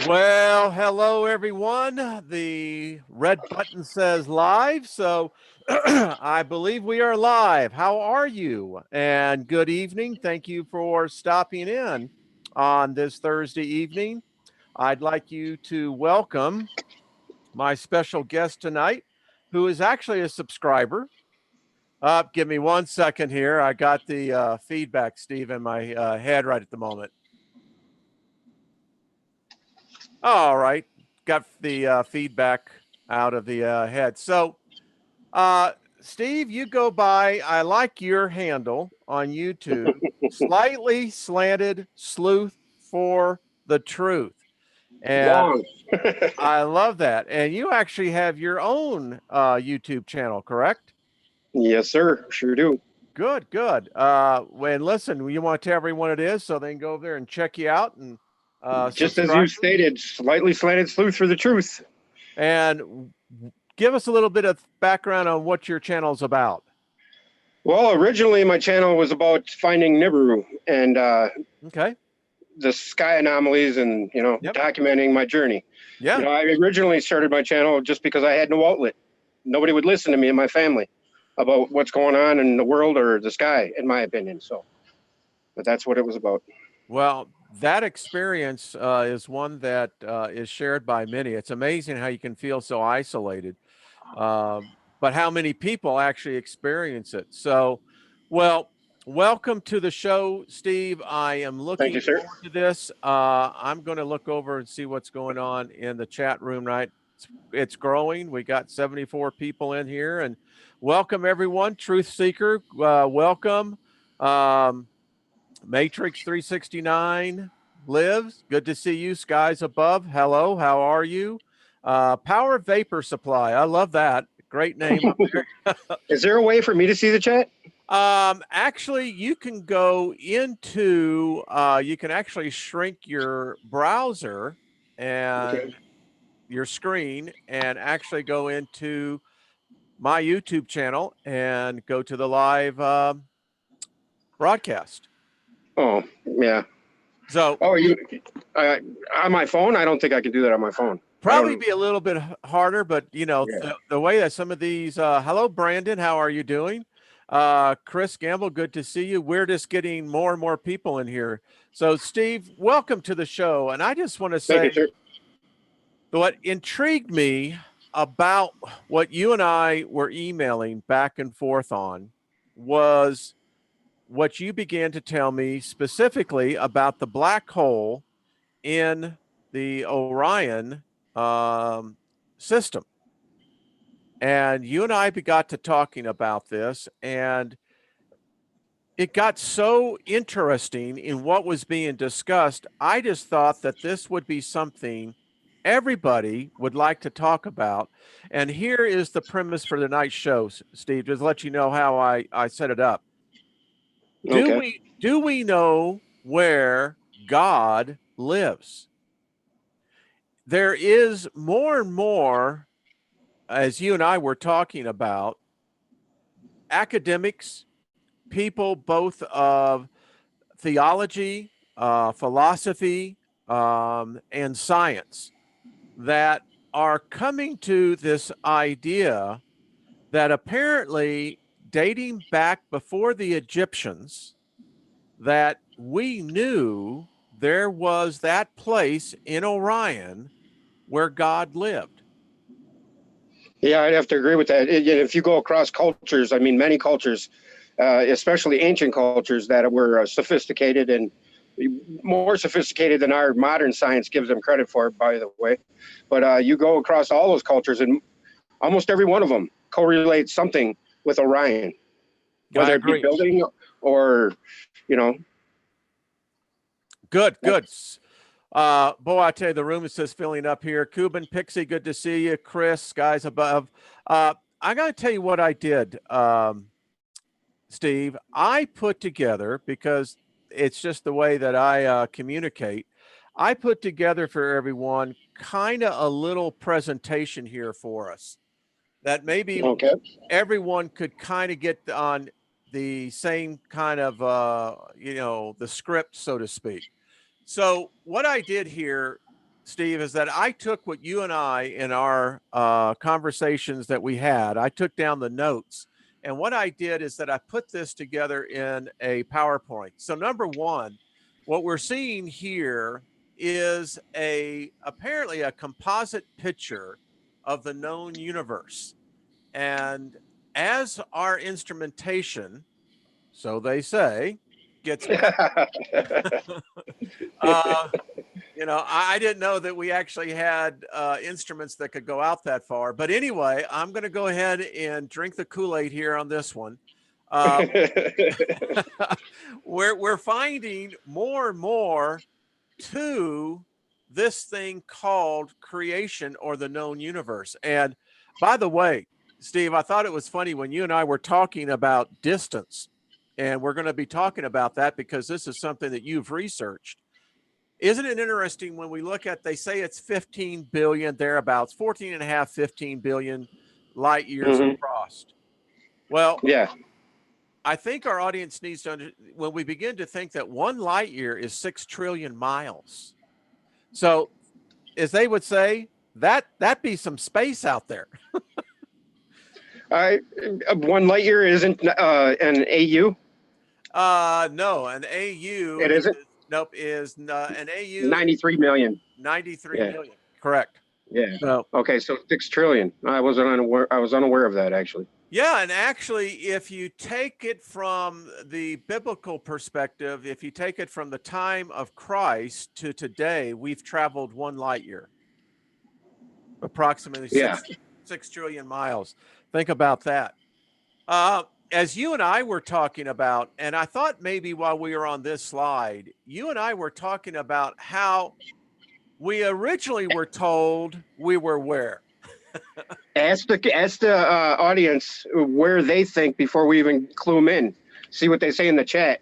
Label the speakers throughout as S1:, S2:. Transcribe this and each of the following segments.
S1: Well, hello everyone. The red button says live, so I believe we are live. How are you? And good evening. Thank you for stopping in on this Thursday evening. I'd like you to welcome my special guest tonight, who is actually a subscriber. Give me 1 second here. I got the feedback, Steve, in my head right at the moment. All right. Got the feedback out of the head. So, Steve, you go by, I like your handle on YouTube, Slightly Slanted Sleuth for the Truth. And
S2: Long.
S1: I love that. And you actually have your own YouTube channel, correct?
S2: Yes, sir. Sure do.
S1: Good, good. When listen, you want to tell everyone what it is so they can go over there and check you out and
S2: Just as you
S1: subscribe.
S2: stated, slightly slanted sleuth for the truth.
S1: And give us a little bit of background on what your channel is about.
S2: Well, originally my channel was about finding Nibiru and
S1: Okay.
S2: the sky anomalies and,
S1: Yep.
S2: documenting my journey.
S1: Yeah.
S2: I originally started my channel just because I had no outlet. Nobody would listen to me and my family about what's going on in the world or the sky, in my opinion. But that's what it was about.
S1: Well, that experience is one that is shared by many. It's amazing how you can feel so isolated, but how many people actually experience it. So, well, welcome to the show, Steve. I am
S2: Thank
S1: looking
S2: you, sir.
S1: forward to this. I'm going to look over and see what's going on in the chat room, right? It's growing. We got 74 people in here, and welcome everyone. Truth Seeker, welcome. Matrix 369 lives. Good to see you. Skies above. Hello. How are you? Power Vapor Supply. I love that. Great name up there.
S2: Is there a way for me to see the chat?
S1: Actually, you can go into, you can actually shrink your browser and your screen and actually go into my YouTube channel and go to the live broadcast.
S2: Oh, yeah.
S1: So,
S2: on my phone? I don't think I can do that on my phone.
S1: probably be a little bit harder, but
S2: Yeah.
S1: the way that some of these, hello, Brandon, how are you doing? Chris Gamble, good to see you. We're just getting more and more people in here. So, Steve, welcome to the show. And I just want to say,
S2: Thank you, sir.
S1: what intrigued me about what you and I were emailing back and forth on was what you began to tell me specifically about the black hole in the Orion system. And you and I got to talking about this, and it got so interesting in what was being discussed. I just thought that this would be something everybody would like to talk about. And here is the premise for tonight's show, Steve, just to let you know how I set it up.
S2: Okay.
S1: Do we know where God lives? There is more and more, as you and I were talking about, academics, people both of theology, philosophy, and science that are coming to this idea that apparently dating back before the Egyptians, that we knew there was that place in Orion where God lived.
S2: Yeah, I'd have to agree with that. If you go across cultures, I mean, many cultures, especially ancient cultures that were sophisticated and more sophisticated than our modern science gives them credit for, by the way. But you go across all those cultures, and almost every one of them correlates something with Orion, whether it be building or,
S1: Good. Boy, I tell you, the room is just filling up here. Cuban Pixie, good to see you. Chris, skies above. I got to tell you what I did, Steve. I put together, because it's just the way that I communicate, I put together for everyone kind of a little presentation here for us that maybe everyone could kind of get on the same kind of, the script, so to speak. So what I did here, Steve, is that I took what you and I in our conversations that we had, I took down the notes. And what I did is that I put this together in a PowerPoint. So number one, what we're seeing here is apparently a composite picture of the known universe. And as our instrumentation, so they say, gets better, uh, you know, I didn't know that we actually had instruments that could go out that far. But anyway, I'm going to go ahead and drink the Kool-Aid here on this one. Uh, we're finding more and more to this thing called creation or the known universe. And by the way, Steve, I thought it was funny when you and I were talking about distance, and we're going to be talking about that because this is something that you've researched. Isn't it interesting when we look at, they say it's 15 billion, thereabouts, 14 and a half, 15 billion light years across. Well,
S2: yeah.
S1: I think our audience needs to when we begin to think that 1 light year is 6 trillion miles. So, as they would say, that be some space out there.
S2: 1 light year isn't an AU?
S1: No, an AU.
S2: It isn't?
S1: Nope, is an AU.
S2: 93 million.
S1: 93 million. Correct.
S2: Yeah.
S1: So,
S2: okay, so 6 trillion. I was unaware of that, actually.
S1: Yeah, and actually, if you take it from the biblical perspective, if you take it from the time of Christ to today, we've traveled 1 light year, approximately 6 trillion miles. Think about that. As you and I were talking about, and I thought maybe while we were on this slide, you and I were talking about how we originally were told we were where?
S2: Ask the audience where they think before we even clue them in. See what they say in the chat.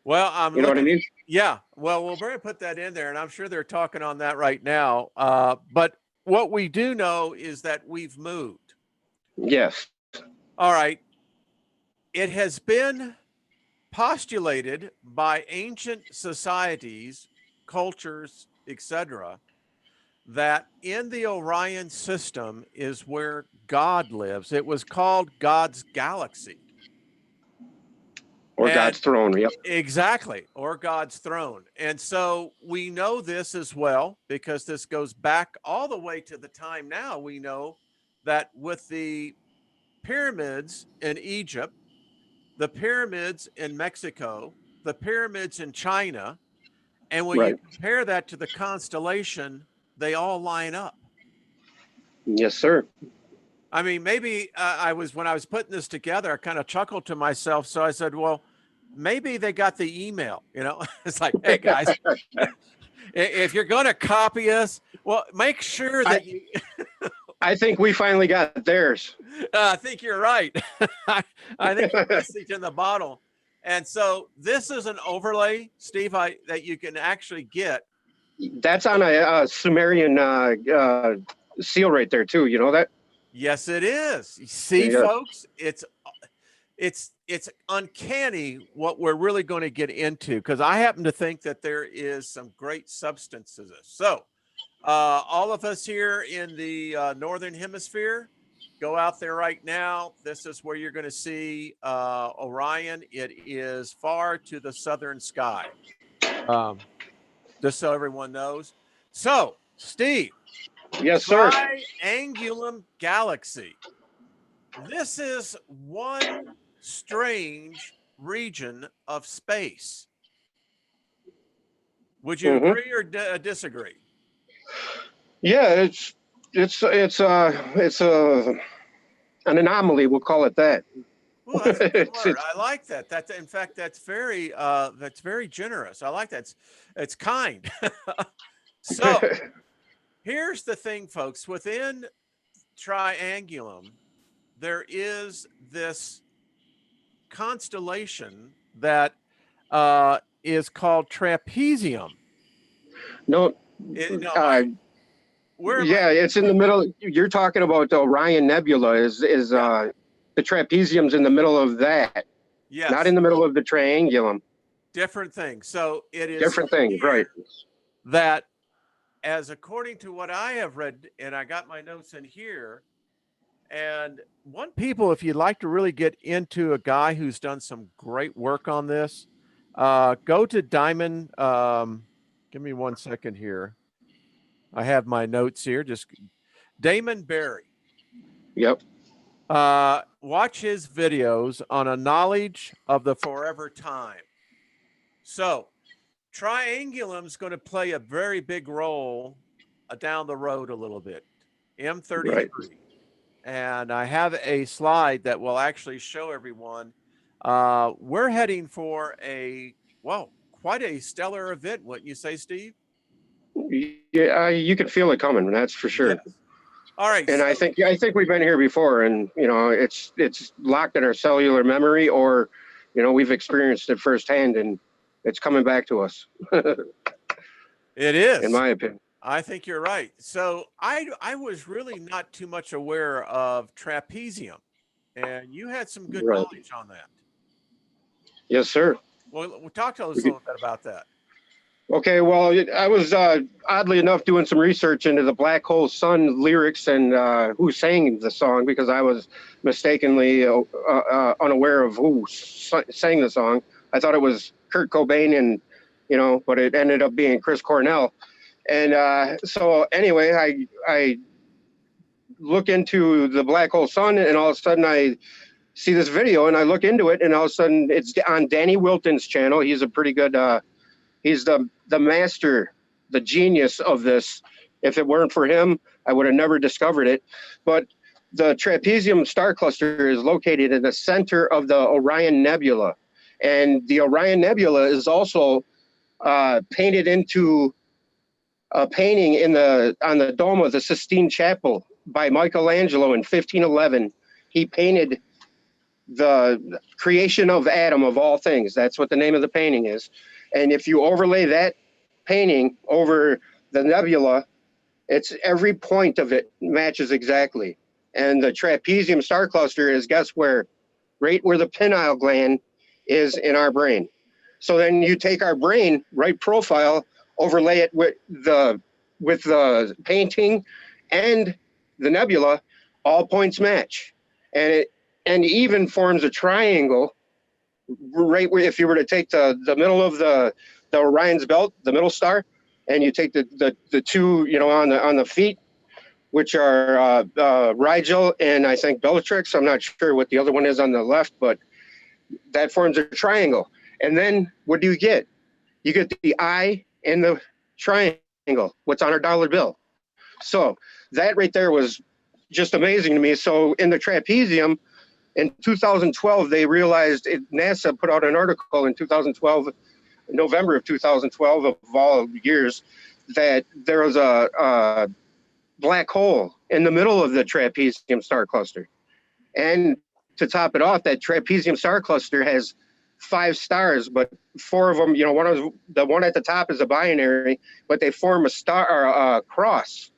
S1: Well,
S2: you know what I mean?
S1: Yeah. Well, we're going to put that in there, and I'm sure they're talking on that right now. But what we do know is that we've moved.
S2: Yes.
S1: All right. It has been postulated by ancient societies, cultures, etc., that in the Orion system is where God lives. It was called God's galaxy.
S2: Or God's throne. Yep.
S1: Exactly. Or God's throne. And so we know this as well because this goes back all the way to the time now. We know that with the pyramids in Egypt, the pyramids in Mexico, the pyramids in China, and when you compare that to the constellation, they all line up.
S2: Yes, sir.
S1: I mean, maybe when I was putting this together, I kind of chuckled to myself. So I said, well, maybe they got the email, you know, it's like, hey guys, if you're going to copy us, well, make sure that
S2: I think we finally got theirs.
S1: I think you're right. I think the message in the bottle. And so this is an overlay, Steve, that you can actually get.
S2: That's on a Sumerian seal right there too. You know that?
S1: Yes, it is. You see, folks, it's uncanny what we're really going to get into, because I happen to think that there is some great substance to this. So all of us here in the Northern Hemisphere, go out there right now. This is where you're going to see Orion. It is far to the southern sky, just so everyone knows. So, Steve.
S2: Yes, sir.
S1: Triangulum galaxy. This is one strange region of space. Would you agree or disagree?
S2: Yeah, it's an anomaly. We'll call it that.
S1: Well, that's a good word. I like that. In fact, that's very generous. I like that. It's kind. So here's the thing, folks. Within Triangulum, there is this constellation that is called Trapezium.
S2: It's in the middle. You're talking about the Orion Nebula. The trapezium's in the middle of that.
S1: Yes.
S2: Not in the middle of the triangulum.
S1: Different thing. So it is
S2: different thing, right?
S1: That as according to what I have read, and I got my notes in here, and one people, if you'd like to really get into a guy who's done some great work on this, go to Diamond. Give me 1 second here. I have my notes here. Just Damon Barry.
S2: Yep.
S1: Watch his videos on a knowledge of the forever time. So Triangulum's going to play a very big role down the road a little bit. M33.
S2: Right.
S1: And I have a slide that will actually show everyone. We're heading for quite a stellar event, wouldn't you say, Steve?
S2: Yeah, you can feel it coming. That's for sure.
S1: Yes. All right.
S2: And
S1: So,
S2: I think we've been here before, and it's locked in our cellular memory, or we've experienced it firsthand, and it's coming back to us.
S1: it is,
S2: in my opinion.
S1: I think you're right. So I was really not too much aware of trapezium, and you had some good
S2: Right.
S1: knowledge on that.
S2: Yes, sir.
S1: Well, talk to us a little bit about that.
S2: Okay, well, I was oddly enough doing some research into the Black Hole Sun lyrics and who sang the song, because I was mistakenly unaware of who sang the song. I thought it was Kurt Cobain, and but it ended up being Chris Cornell. And so anyway, I look into the Black Hole Sun, and all of a sudden I see this video, and I look into it, and all of a sudden it's on Danny Wilton's channel. He's a pretty good. He's the master, the genius of this. If it weren't for him, I would have never discovered it. But the Trapezium star cluster is located in the center of the Orion Nebula. And the Orion Nebula is also painted into a painting on the dome of the Sistine Chapel by Michelangelo in 1511. He painted the creation of Adam, of all things. That's what the name of the painting is. And if you overlay that painting over the nebula, it's every point of it matches exactly. And the trapezium star cluster is, guess where? Right where the pineal gland is in our brain. So then you take our brain, right profile, overlay it with the painting and the nebula, all points match. And it even forms a triangle right where, if you were to take the middle of the Orion's belt, the middle star, and you take the two, on the feet, which are Rigel and I think Bellatrix. I'm not sure what the other one is on the left, but that forms a triangle. And then what do you get? You get the eye and the triangle, what's on our dollar bill. So that right there was just amazing to me. So in the trapezium, in 2012, they realized NASA put out an article in 2012, November of 2012, of all years, that there was a black hole in the middle of the trapezium star cluster. And to top it off, that trapezium star cluster has 5 stars, but 4 of them, the one at the top is a binary, but they form a star or a cross.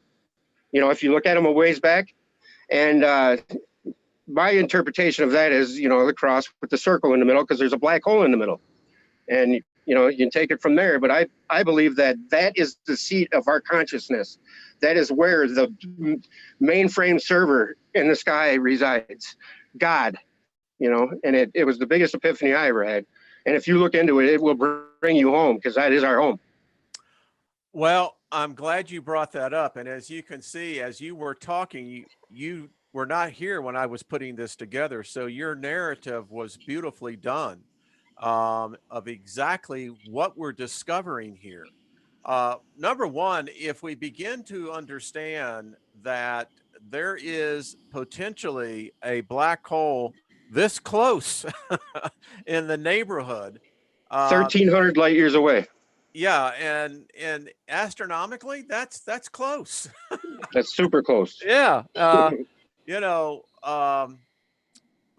S2: If you look at them a ways back, and my interpretation of that is, the cross with the circle in the middle, because there's a black hole in the middle. And, you can take it from there. But I believe that is the seat of our consciousness. That is where the mainframe server in the sky resides. God, and it was the biggest epiphany I ever had. And if you look into it, it will bring you home, because that is our home.
S1: Well, I'm glad you brought that up. And as you can see, as you were talking, you were not here when I was putting this together. So your narrative was beautifully done, of exactly what we're discovering here. Number one, if we begin to understand that there is potentially a black hole this close in the neighborhood,
S2: 1,300 light years away.
S1: yeah, and astronomically, that's close.
S2: That's super close.
S1: Yeah.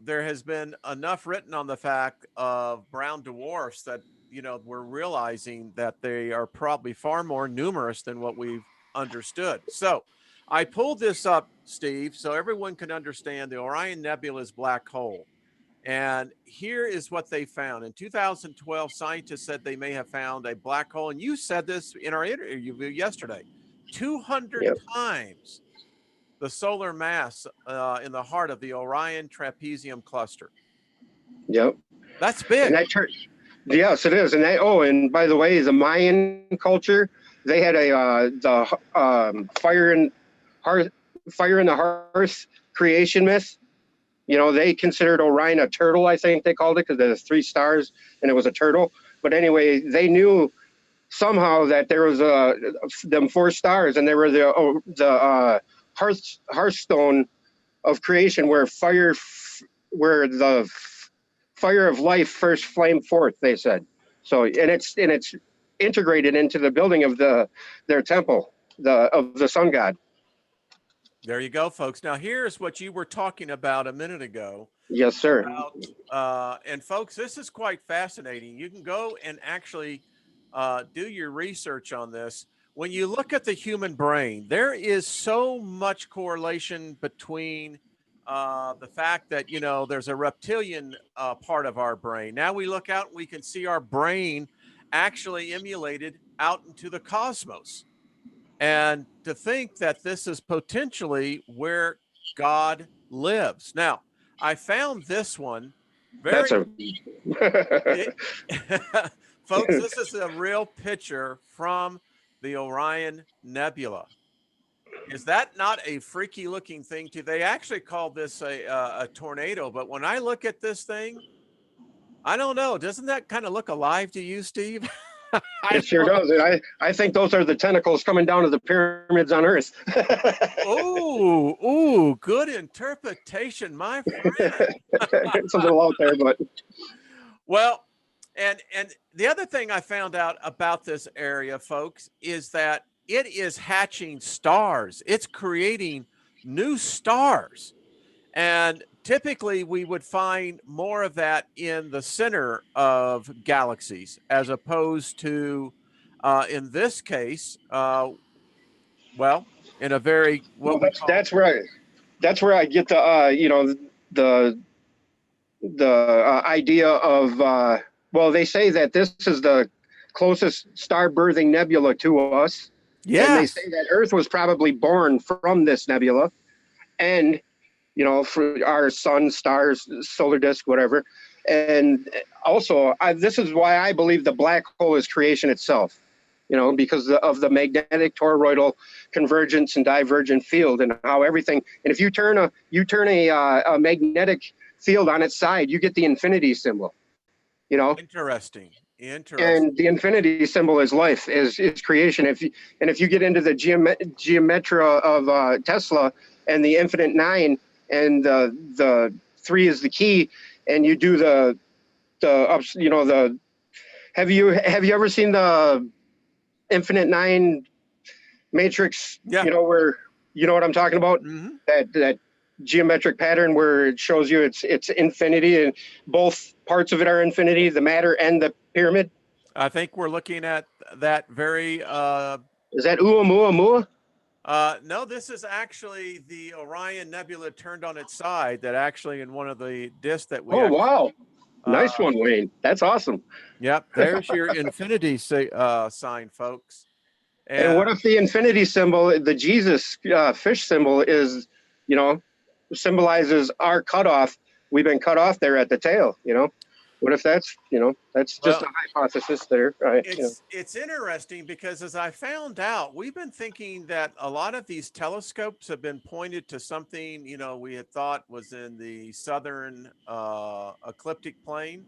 S1: There has been enough written on the fact of brown dwarfs that, we're realizing that they are probably far more numerous than what we've understood. So I pulled this up, Steve, so everyone can understand the Orion Nebula's black hole. And here is what they found. In 2012, scientists said they may have found a black hole. And you said this in our interview yesterday. 200
S2: Yep.
S1: times the solar mass in the heart of the Orion Trapezium cluster.
S2: Yep.
S1: That's
S2: And
S1: big.
S2: that yes, it is. And that, oh, and by the way, the Mayan culture, they had fire and hearth, fire in the hearth creation myth. You know, they considered Orion a turtle, I think they called it, because there's 3 stars and it was a turtle. But anyway, they knew somehow that there was them 4 stars, and they were the hearthstone of creation, where the fire of life first flamed forth. They said so, and it's integrated into the building of their temple, of the sun god.
S1: There you go, folks. Now, here's what you were talking about a minute ago.
S2: Yes, sir.
S1: And folks, this is quite fascinating. You can go and actually do your research on this. When you look at the human brain, there is so much correlation between the fact that, you know, there's a reptilian part of our brain. Now we look out and we can see our brain actually emulated out into the cosmos. And to think that this is potentially where God lives. Now, I found this one
S2: That's
S1: very,
S2: a
S1: it, folks, this is a real picture from the Orion Nebula. Is that not a freaky looking thing too? They actually call this a tornado, but when I look at this thing, I don't know. Doesn't that kind of look alive to you, Steve? I
S2: it sure
S1: don't.
S2: does. And I think those are the tentacles coming down to the pyramids on Earth.
S1: Ooh, good interpretation, my friend.
S2: It's a little out there, but
S1: Well, and the other thing I found out about this area, folks, is that it is hatching stars. It's creating new stars. And typically we would find more of that in the center of galaxies as opposed to in this case, well, in a very
S2: well,
S1: what we call
S2: that's where I get the the idea of well, they say that this is the closest star birthing nebula to us, and they say
S1: yes.
S2: that Earth was probably born from this nebula, and for our sun, stars, solar disk, whatever. And also, this is why I believe the black hole is creation itself. Because of the magnetic toroidal convergence and divergent field, and how everything. And if you turn a magnetic field on its side, you get the infinity symbol.
S1: Interesting. Interesting.
S2: And the infinity symbol is life, is creation. If you get into the geometria of Tesla and the infinite 9, and the 3 is the key, and you do the ups, have you ever seen the infinite 9 matrix?
S1: Yeah.
S2: Where what I'm talking about?
S1: Mm-hmm.
S2: That geometric pattern where it shows you it's infinity, and both parts of it are infinity, the matter and the pyramid.
S1: I think we're looking at that very
S2: Is that Oumuamua?
S1: no, this is actually the Orion Nebula turned on its side, that actually in one of the discs that we
S2: Oh, wow.
S1: uh,
S2: Nice one, Wayne. That's awesome.
S1: yep, there's your infinity sign, folks.
S2: And
S1: And
S2: what if the infinity symbol, the Jesus fish symbol, symbolizes our cutoff? We've been cut off there at the tail. What if that's just
S1: well,
S2: a hypothesis there, right?
S1: it's interesting because as I found out, we've been thinking that a lot of these telescopes have been pointed to something, we had thought was in the southern ecliptic plane.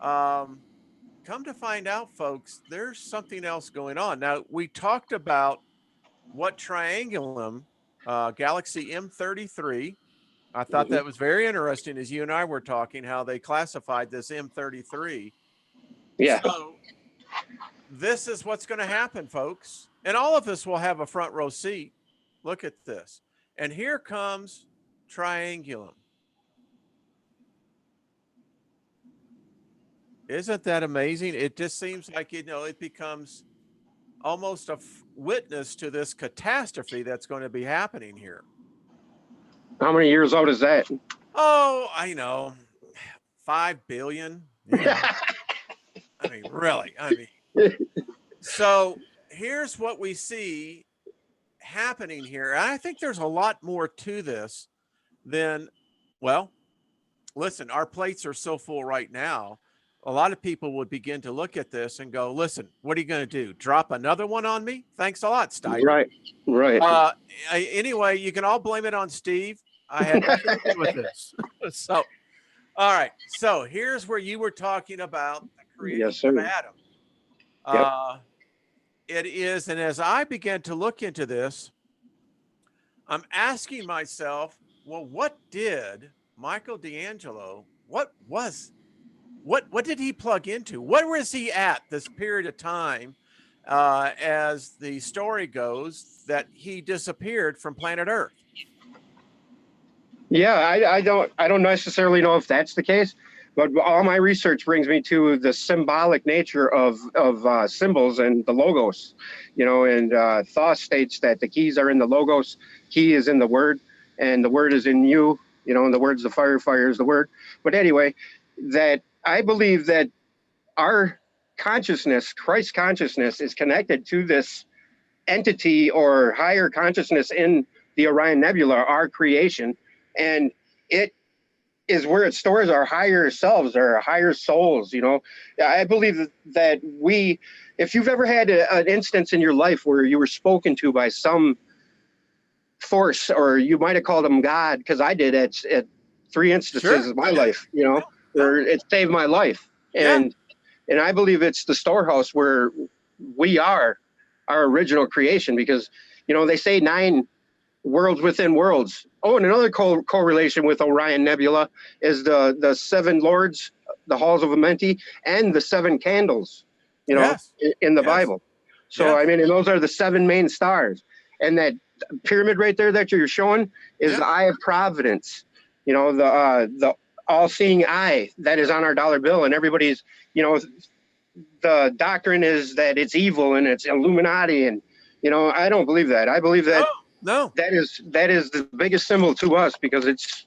S1: Come to find out, folks, there's something else going on. Now, we talked about what Triangulum, Galaxy M33. I thought that was very interesting as you and I were talking, how they classified this M33.
S2: Yeah.
S1: So this is what's going to happen, folks. And all of us will have a front row seat. Look at this. And here comes Triangulum. Isn't that amazing? It just seems like, it becomes almost a witness to this catastrophe that's going to be happening here.
S2: How many years out is that?
S1: Oh, I know. 5 billion. I mean, really. So here's what we see happening here, and I think there's a lot more to this than, well, listen, our plates are so full right now. A lot of people would begin to look at this and go, listen, what are you going to do? Drop another one on me? Thanks a lot, Steiner.
S2: Right.
S1: Anyway, you can all blame it on Steve. I had nothing to do with this. So, all right. So here's where you were talking about the creation
S2: Yes, sir.
S1: of Adam. It is, and as I began to look into this, I'm asking myself, well, what did Michael D'Angelo, what did he plug into? Where was he at this period of time, as the story goes, that he disappeared from planet Earth?
S2: Yeah, I don't necessarily know if that's the case, but all my research brings me to the symbolic nature of symbols and the logos, and Thoth states that the keys are in the logos, key is in the word, and the word is in you, and the word's the fire, fire is the word. But anyway, that I believe that our consciousness, Christ's consciousness, is connected to this entity or higher consciousness in the Orion Nebula, our creation, and it is where it stores our higher selves, our higher souls. I believe that we, if you've ever had an instance in your life where you were spoken to by some force, or you might have called them God, because I did at 3 instances of my life, where it saved my life. And I believe it's the storehouse where we are our original creation, because they say 9 worlds within worlds. Oh, and another correlation with Orion Nebula is the 7 lords, the halls of Amenti, and the 7 candles, in the Bible. So I mean, and those are the 7 main stars. And that pyramid right there that you're showing is the eye of providence. The all-seeing eye that is on our dollar bill, and everybody's, the doctrine is that it's evil and it's Illuminati, and I don't believe that. I believe that that is the biggest symbol to us, because it's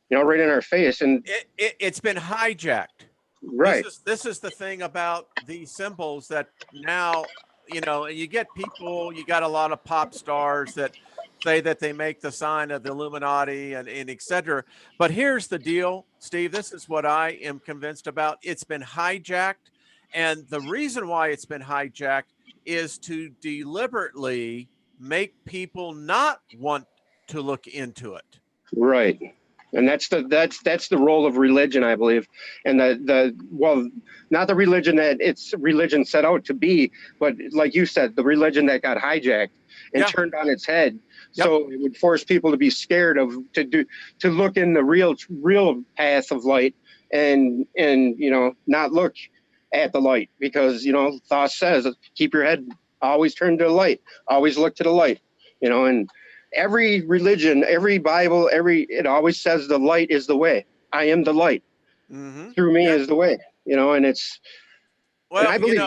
S2: right in our face, and
S1: it's been hijacked.
S2: Right.
S1: This is the thing about these symbols, that now you get people, you got a lot of pop stars that say that they make the sign of the Illuminati and etc. But here's the deal, Steve, this is what I am convinced about. It's been hijacked, and the reason why it's been hijacked is to deliberately make people not want to look into it.
S2: Right. And that's the role of religion, I believe. And well, not the religion that it's religion set out to be, but like you said, the religion that got hijacked and turned on its head. So it would force people to be scared to look in the real path of light, and not look at the light, because Thoth says, keep your head always turned to the light, always look to the light, and every religion, every Bible, it always says the light is the way. I am the light.
S1: Mm-hmm.
S2: Through me is the way. And it's.
S1: Well,
S2: and I believe,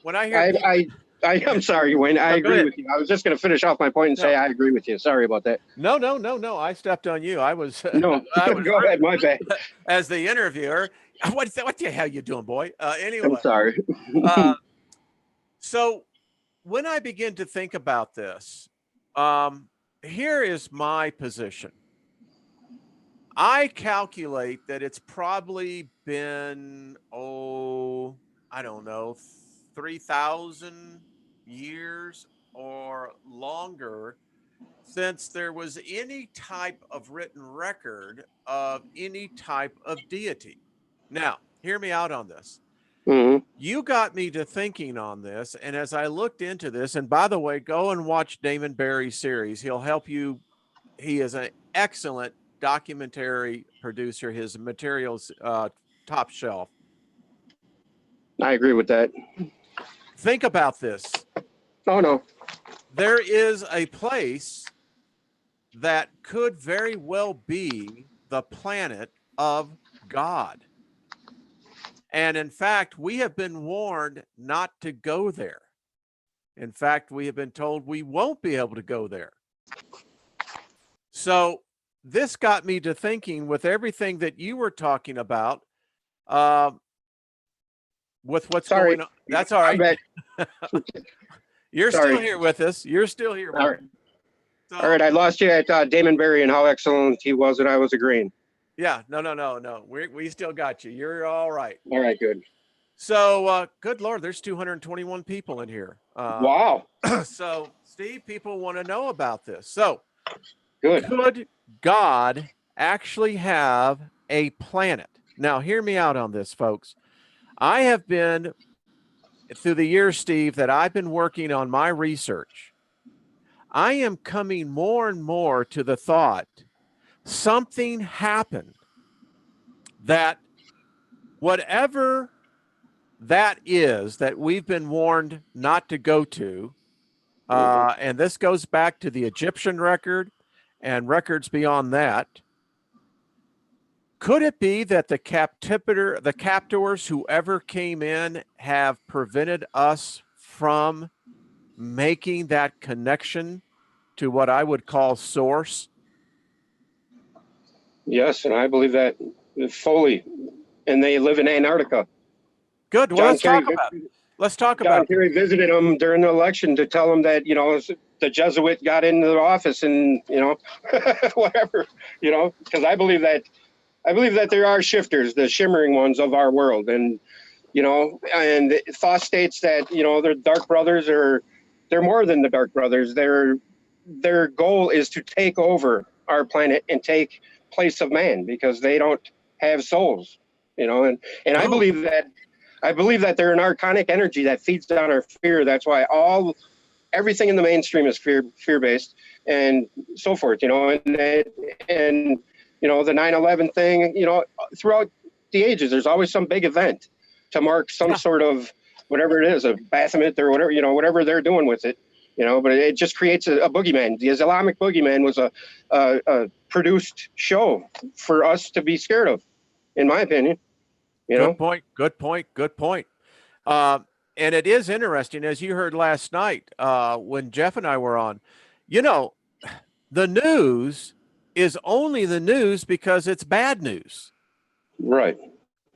S1: when I hear,
S2: I'm sorry, Wayne. I agree with you. I was just going to finish off my point and say I agree with you. Sorry about that.
S1: No. I stepped on you. I was.
S2: No. Go ahead. My bad.
S1: As the interviewer, what the hell you doing, boy? Anyway.
S2: I'm sorry.
S1: So when I begin to think about this, here is my position. I calculate that it's probably been, I don't know, 3,000 years or longer since there was any type of written record of any type of deity. Now, hear me out on this.
S2: Mm-hmm.
S1: You got me to thinking on this, and as I looked into this, and by the way, go and watch Damon Barry's series. He'll help you. He is an excellent documentary producer. His materials top shelf.
S2: I agree with that.
S1: Think about this.
S2: Oh, no.
S1: There is a place that could very well be the planet of God. And in fact, we have been warned not to go there. In fact, we have been told we won't be able to go there. So this got me to thinking, with everything that you were talking about, with what's going on. That's all right. You're still
S2: Sorry.
S1: here with us. You're still here.
S2: All right.
S1: So,
S2: All right. I lost you at Damon Berry and how excellent he was, and I was agreeing.
S1: yeah, no. We still got you. You're all right.
S2: All right. Good.
S1: So, good Lord, there's 221 people in here.
S2: Wow.
S1: So, Steve, people want to know about this. So,
S2: Good.
S1: could God actually have a planet? Now, hear me out on this, folks. I have been, through the years, Steve, that I've been working on my research, I am coming more and more to the thought something happened that whatever that is that we've been warned not to go to, and this goes back to the Egyptian record and records beyond that. Could it be that the captors, whoever came in, have prevented us from making that connection to what I would call source?
S2: Yes, and I believe that fully. And they live in Antarctica.
S1: Good. Well, let's talk about it. Let's talk about
S2: John Kerry visited him during the election to tell him that, the Jesuit got into the office and, whatever, because I believe that there are shifters, the shimmering ones of our world. And, and thought states that, they're dark brothers, or they're more than the dark brothers. Their goal is to take over our planet and take place of man, because they don't have souls, and I believe that they're an archonic energy that feeds on our fear. That's why everything in the mainstream is fear-based and so forth, and the 9/11 thing, throughout the ages, there's always some big event to mark some sort of whatever it is, a Baphomet or whatever, whatever they're doing with it, but it just creates a boogeyman. The Islamic boogeyman was a produced show for us to be scared of, in my opinion.
S1: Good point. And it is interesting, as you heard last night when Jeff and I were on, the news is only the news because it's bad news.
S2: Right.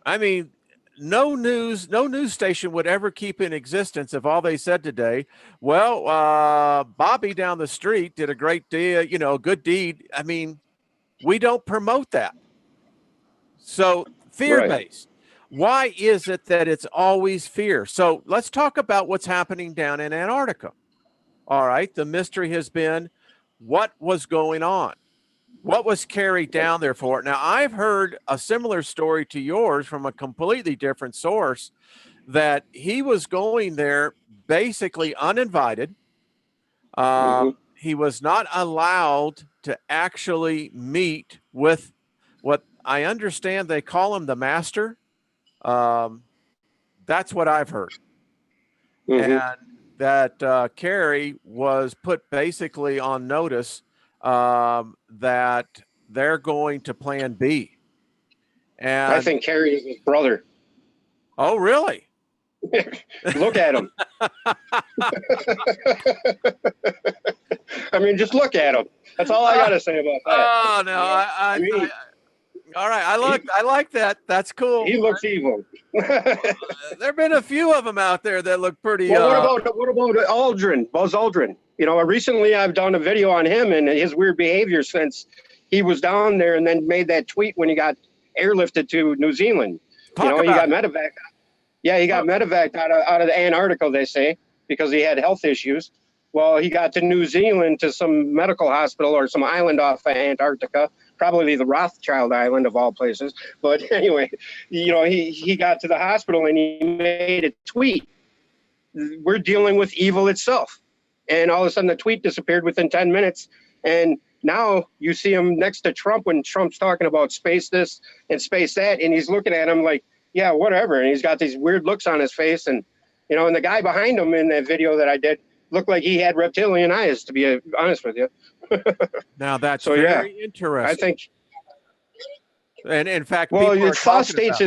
S1: I mean, no news station would ever keep in existence if all they said today, well, Bobby down the street did a great deal, good deed. I mean, we don't promote that. So fear-based. Why is it that it's always fear? So let's talk about what's happening down in Antarctica. All right. The mystery has been what was going on? What was carried down there for? Now, I've heard a similar story to yours from a completely different source, that he was going there basically uninvited. He was not allowed to actually meet with what I understand they call him the master. That's what I've heard. And that Kerry was put basically on notice that they're going to plan B. And
S2: I think Kerry is his brother.
S1: Oh, really?
S2: Look at him. I mean, just look at him. That's all I got to say about that.
S1: Oh, no. All right. I like that. That's cool.
S2: He looks evil.
S1: There've been a few of them out there that look pretty.
S2: Well, what about Aldrin, Buzz Aldrin? Recently I've done a video on him and his weird behavior since he was down there, and then made that tweet when he got airlifted to New Zealand. He got medevac. Yeah, he got medevac out of Antarctica, they say, because he had health issues. Well, he got to New Zealand, to some medical hospital or some island off of Antarctica, probably the Rothschild Island of all places. But anyway, he got to the hospital and he made a tweet. We're dealing with evil itself. And all of a sudden the tweet disappeared within 10 minutes. And now you see him next to Trump when Trump's talking about space this and space that. And he's looking at him like, yeah, whatever. And he's got these weird looks on his face. And, and the guy behind him in that video that I did looked like he had reptilian eyes, to be honest with you.
S1: Now that's very interesting.
S2: I think.
S1: And in fact,
S2: thought states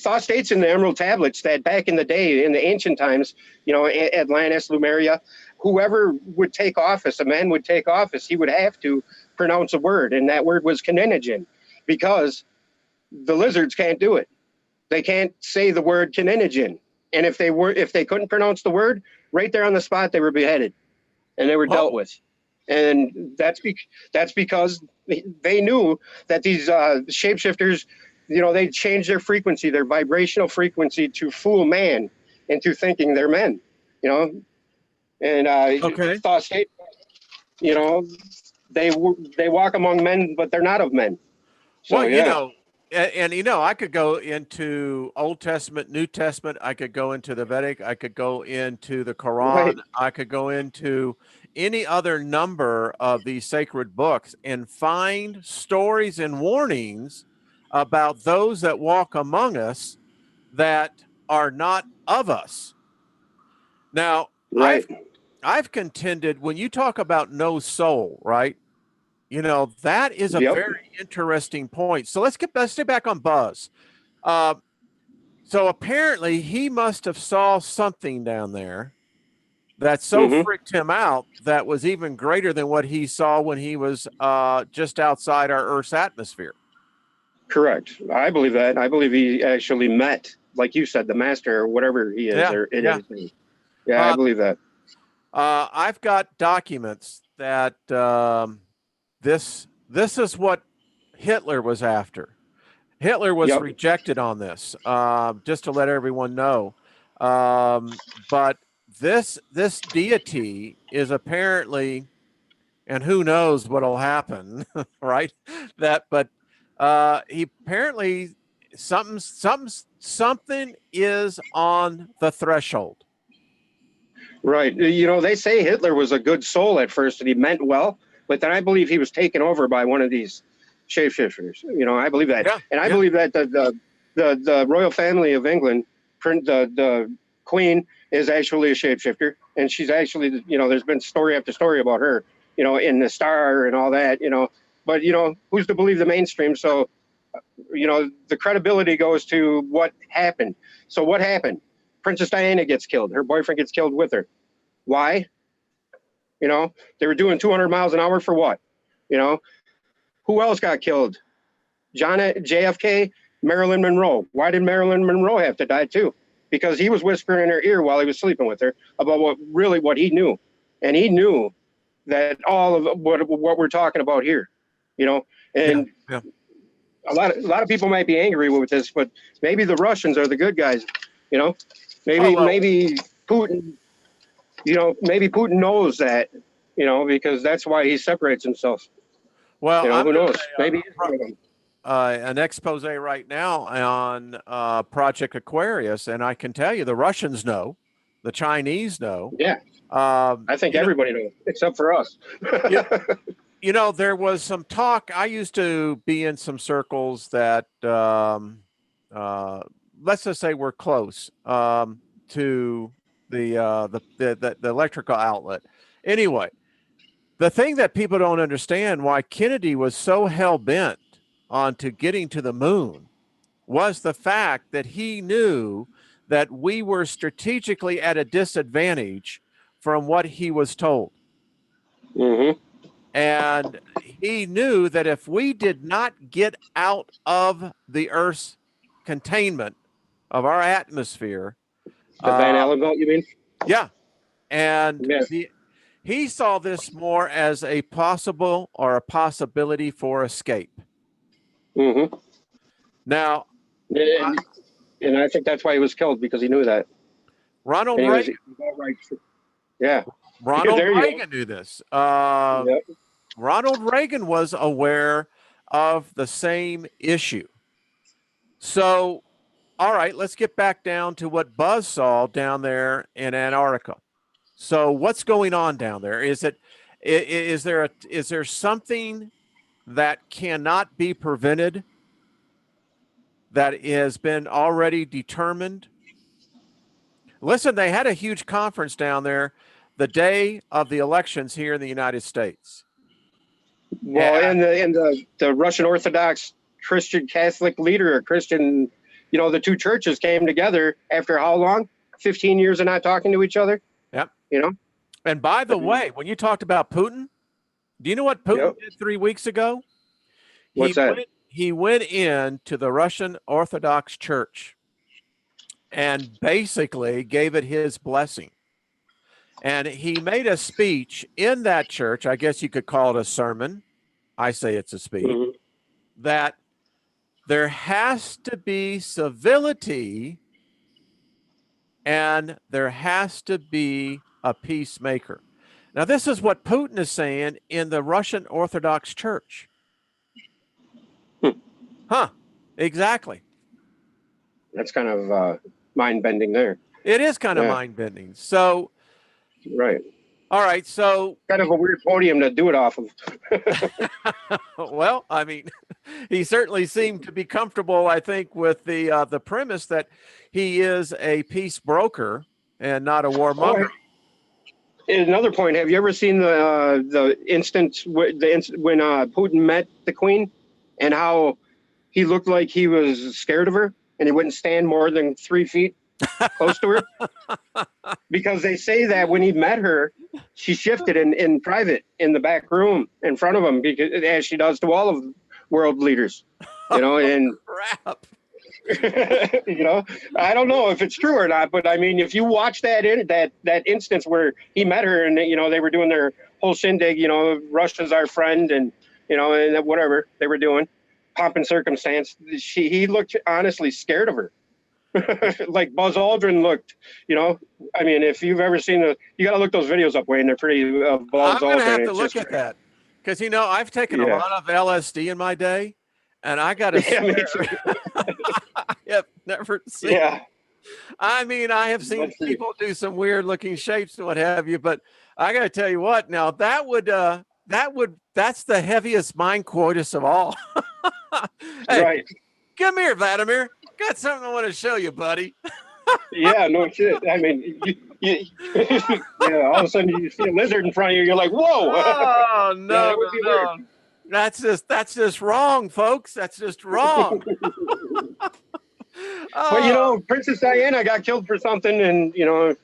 S2: thought states in the Emerald Tablets that back in the day, in the ancient times, Atlantis, Lemuria, whoever would take office, a man would take office, he would have to pronounce a word, and that word was kininogen, because the lizards can't do it. They can't say the word kininogen. And if they couldn't pronounce the word, right there on the spot, they were beheaded, and they were dealt with. And that's because they knew that these shapeshifters, they changed their frequency, their vibrational frequency, to fool man into thinking they're men. And
S1: Okay.
S2: thought state, they walk among men, but they're not of men. So,
S1: Well,
S2: yeah.
S1: and I could go into Old Testament, New Testament. I could go into the Vedic. I could go into the Quran.
S2: Right.
S1: I could go into any other number of these sacred books and find stories and warnings about those that walk among us that are not of us. Now,
S2: Right.
S1: I've contended when you talk about no soul, right? That is a
S2: Yep.
S1: very interesting point. So let's stay back on Buzz. Uh, so apparently he must have saw something down there that so freaked him out that was even greater than what he saw when he was just outside our Earth's atmosphere.
S2: Correct. I believe that. I believe he actually met, like you said, the master or whatever he is,
S1: Yeah,
S2: or it
S1: yeah.
S2: is. Yeah, I believe that.
S1: I've got documents that this is what Hitler was after. Hitler was rejected on this, just to let everyone know. But this deity is apparently, and who knows what'll happen, right? But he apparently something is on the threshold.
S2: Right. They say Hitler was a good soul at first and he meant well, but then I believe he was taken over by one of these shapeshifters. I believe that.
S1: Yeah,
S2: and I believe that the royal family of England, the queen, is actually a shapeshifter. And she's actually, there's been story after story about her, in the Star and all that, But, who's to believe the mainstream? So, the credibility goes to what happened. So what happened? Princess Diana gets killed. Her boyfriend gets killed with her. Why? They were doing 200 miles an hour for what? Who else got killed? JFK, Marilyn Monroe. Why did Marilyn Monroe have to die too? Because he was whispering in her ear while he was sleeping with her about what he knew. And he knew that all of what we're talking about here, and
S1: yeah.
S2: A lot of people might be angry with this, but maybe the Russians are the good guys, maybe Putin, maybe Putin knows that, because that's why he separates himself.
S1: Well,
S2: who knows? Maybe
S1: an expose right now on Project Aquarius, and I can tell you the Russians know, the Chinese know.
S2: Yeah, I think everybody knows except for us.
S1: There was some talk. I used to be in some circles that, let's just say, we're close to the electrical outlet. Anyway, the thing that people don't understand why Kennedy was so hell bent onto getting to the moon was the fact that he knew that we were strategically at a disadvantage from what he was told. And he knew that if we did not get out of the Earth's containment of our atmosphere,
S2: the Van Allen belt, you mean?
S1: Yeah. And he saw this more as a possible or a possibility for escape. Now,
S2: and I think that's why he was killed, because he knew that.
S1: Ronald Reagan.
S2: Yeah.
S1: Ronald Reagan knew this. Ronald Reagan was aware of the same issue. So, all right, let's get back down to what Buzz saw down there in Antarctica. So, what's going on down there? Is there something that cannot be prevented, that has been already determined? Listen, they had a huge conference down there the day of the elections here in the United States.
S2: Well, and the Russian Orthodox Christian Catholic leader, a Christian, the two churches came together after how long? 15 years of not talking to each other.
S1: Yep. And by the way, when you talked about Putin, do you know what Putin did 3 weeks ago?
S2: What's that?
S1: He went into the Russian Orthodox Church and basically gave it his blessing. And he made a speech in that church. I guess you could call it a sermon. I say it's a speech, that there has to be civility and there has to be a peacemaker. Now, this is what Putin is saying in the Russian Orthodox Church. Huh, exactly.
S2: That's kind of mind bending there.
S1: It is kind of mind bending. So,
S2: right.
S1: All right. So,
S2: kind of a weird podium to do it off of.
S1: Well, I mean, he certainly seemed to be comfortable, I think, with the premise that he is a peace broker and not a warmonger.
S2: Another point: have you ever seen the instance when Putin met the Queen, and how he looked like he was scared of her, and he wouldn't stand more than 3 feet close to her? Because they say that when he met her, she shifted in private in the back room in front of him, because as she does to all of world leaders, you know. And
S1: crap.
S2: You know, I don't know if it's true or not, but I mean, if you watch that instance where he met her and, you know, they were doing their whole shindig, you know, Russia's our friend, and, you know, and whatever they were doing, pomp and circumstance, he looked honestly scared of her. Like Buzz Aldrin looked, you know. I mean, if you've ever seen you got to look those videos up, Wayne. They're pretty. Buzz
S1: I'm going to
S2: Aldrin,
S1: have to look at that, because, you know, I've taken a lot of LSD in my day, and I got to
S2: me too.
S1: I have never seen.
S2: Yeah.
S1: I mean, I have seen people do some weird looking shapes and what have you, but I got to tell you what, now that's the heaviest mind coitus of all. Hey,
S2: right.
S1: Come here, Vladimir. Got something I want to show you, buddy.
S2: Yeah, no shit. I mean, yeah, all of a sudden you see a lizard in front of you, you're like, whoa.
S1: Oh, no, no. That's just wrong, folks. That's just wrong.
S2: But, you know, Princess Diana got killed for something, and, you know,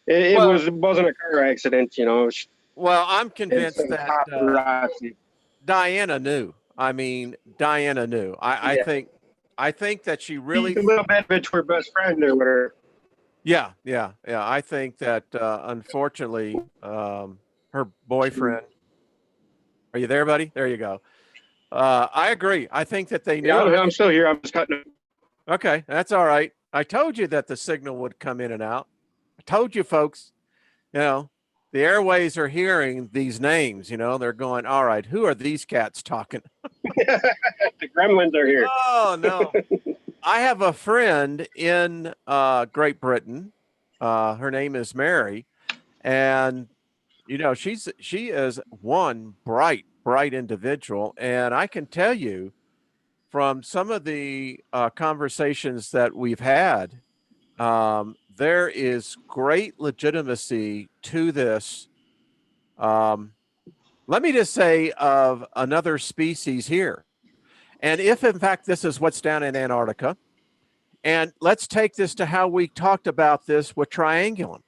S2: it wasn't a car accident, you know.
S1: Well, I'm convinced that Diana knew. I mean, Diana knew. I think that she really...
S2: a little bit to her best friend or whatever.
S1: Yeah. I think that, unfortunately, her boyfriend... Are you there, buddy? There you go. I agree. I think that they knew.
S2: Yeah, I'm still here. I'm just cutting it.
S1: Okay, that's all right. I told you that the signal would come in and out. I told you, folks. You know, the airways are hearing these names. You know, they're going, all right, who are these cats talking?
S2: The gremlins are here.
S1: Oh, no. I have a friend in Great Britain. Her name is Mary. And, you know, she is one bright individual. And I can tell you from some of the conversations that we've had, there is great legitimacy to this. Let me just say, of another species here. And if, in fact, this is what's down in Antarctica, and let's take this to how we talked about this with Triangulum,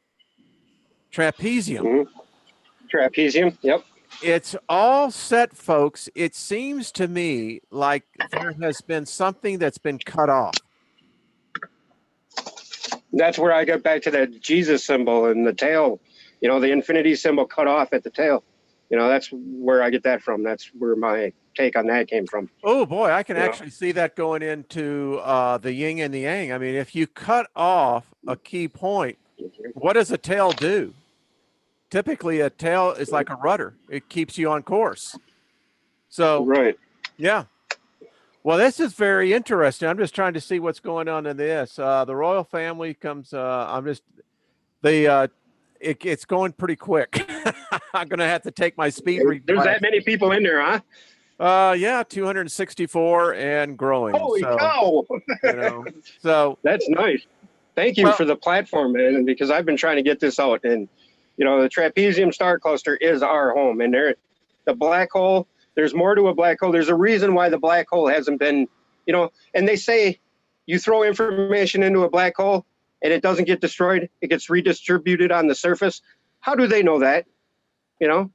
S1: Trapezium.
S2: Mm-hmm. Trapezium, yep.
S1: It's all set, folks. It seems to me like there has been something that's been cut off.
S2: That's where I get back to that Jesus symbol and the tail, you know, the infinity symbol cut off at the tail. You know, that's where I get that from. That's where my take on that came from.
S1: Oh, boy, I can actually see that going into the yin and the yang. I mean, if you cut off a key point, what does a tail do? Typically, a tail is like a rudder. It keeps you on course. So,
S2: right.
S1: Yeah. Well, this is very interesting. I'm just trying to see what's going on in this. The royal family comes. It's going pretty quick. I'm going to have to take my speed read.
S2: There's that many people in there, huh?
S1: Yeah, 264 and growing.
S2: Holy cow!
S1: You know, so
S2: that's nice. Thank you for the platform, man. Because I've been trying to get this out, and you know, the Trapezium star cluster is our home, and the black hole. There's more to a black hole. There's a reason why the black hole hasn't been, you know, and they say you throw information into a black hole and it doesn't get destroyed. It gets redistributed on the surface. How do they know that? You know,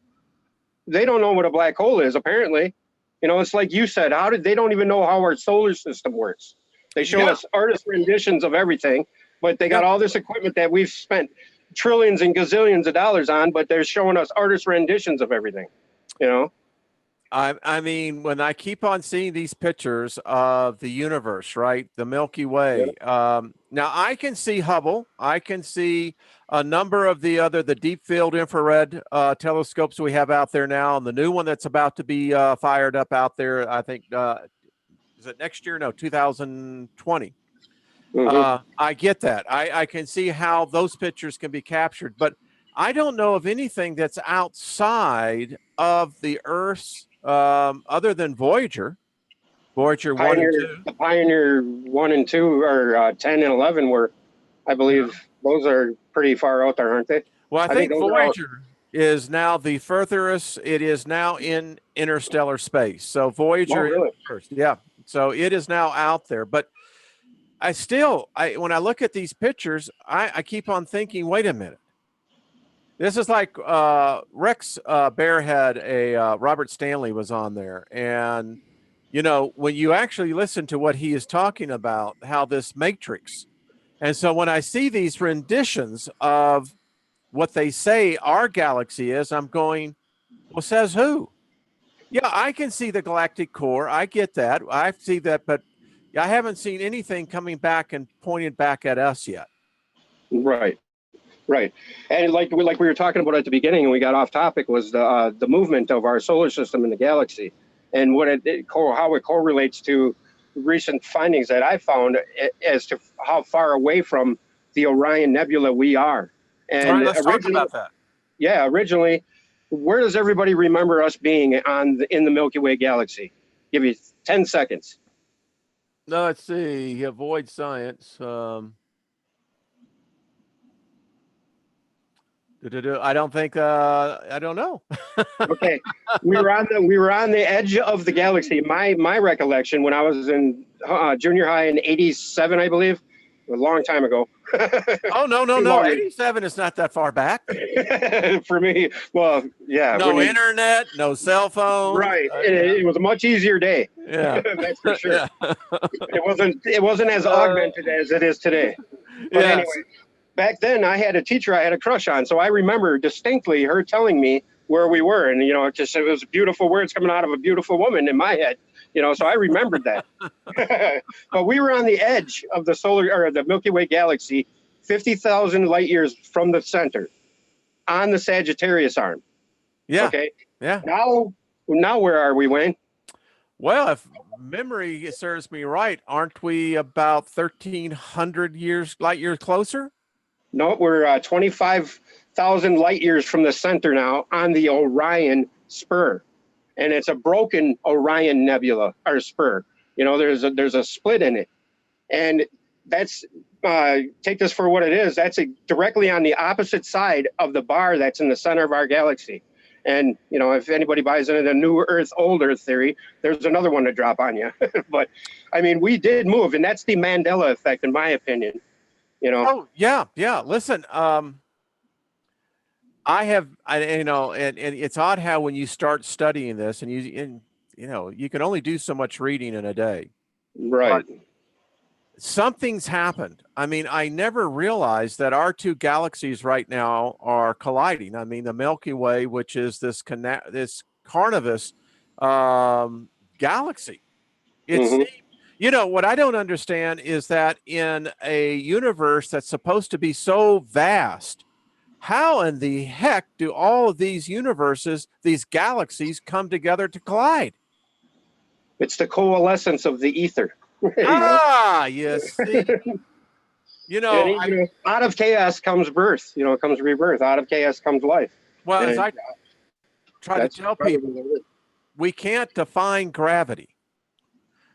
S2: they don't know what a black hole is, apparently. You know, it's like you said, they don't even know how our solar system works. They show us artist renditions of everything, but they got all this equipment that we've spent trillions and gazillions of dollars on, but they're showing us artist renditions of everything, you know?
S1: I mean, when I keep on seeing these pictures of the universe, right? The Milky Way. Now I can see Hubble. I can see a number of the deep field infrared telescopes we have out there now, and the new one that's about to be fired up out there. I think is it next year? No, 2020. I get that. I can see how those pictures can be captured, but I don't know of anything that's outside of the Earth's other than Voyager 1 and 2.
S2: The Pioneer 1 and 2 or 10 and 11 were, I believe, those are pretty far out there, aren't they?
S1: Well, I think Voyager is now the furthest. It is now in interstellar space. So Voyager is first. Yeah. So it is now out there. But when I look at these pictures, I keep on thinking, wait a minute. This is like Rex Bear had Robert Stanley was on there. And, you know, when you actually listen to what he is talking about, how this matrix. And so when I see these renditions of what they say our galaxy is, I'm going, well, says who? Yeah, I can see the galactic core. I get that. I see that, but I haven't seen anything coming back and pointed back at us yet.
S2: Right. Right, and like we were talking about at the beginning, and we got off topic, was the movement of our solar system in the galaxy, and what how it correlates to recent findings that I found as to how far away from the Orion Nebula we are. And
S1: all right, let's talk about that.
S2: Yeah, originally, where does everybody remember us being in the Milky Way galaxy? Give you 10 seconds.
S1: No, let's see. Avoid science. I don't think. I don't know.
S2: Okay, we were on the edge of the galaxy. My recollection when I was in junior high in '87, I believe, a long time ago.
S1: Oh no! 87 is not that far back.
S2: For me, well, yeah.
S1: No internet, no cell phone.
S2: Right. It was a much easier day.
S1: Yeah,
S2: that's for sure. Yeah. It wasn't as augmented as it is today. But anyway. Back then, I had a teacher I had a crush on, so I remember distinctly her telling me where we were, and you know, it was beautiful words coming out of a beautiful woman in my head, you know. So I remembered that. But we were on the edge of the Milky Way galaxy, 50,000 light years from the center, on the Sagittarius arm.
S1: Yeah.
S2: Okay.
S1: Yeah.
S2: Now where are we, Wayne?
S1: Well, if memory serves me right, aren't we about 1,300 light years closer?
S2: No, we're 25,000 light years from the center now on the Orion spur, and it's a broken Orion Nebula or spur. You know, there's a split in it, and that's take this for what it is. That's directly on the opposite side of the bar that's in the center of our galaxy. And you know, if anybody buys into the new Earth, old Earth theory, there's another one to drop on you. But I mean, we did move, and that's the Mandela effect, in my opinion. You know.
S1: Oh yeah. Listen, and it's odd how when you start studying this, and you can only do so much reading in a day.
S2: Right.
S1: But something's happened. I mean, I never realized that our two galaxies right now are colliding. I mean, the Milky Way, which is this carnivorous galaxy. It's You know, what I don't understand is that in a universe that's supposed to be so vast, how in the heck do all of these universes, these galaxies, come together to collide?
S2: It's the coalescence of the ether.
S1: Yes. You know,
S2: out of chaos comes birth. You know, comes rebirth. Out of chaos comes life.
S1: Well, as I try to tell people, we can't define gravity.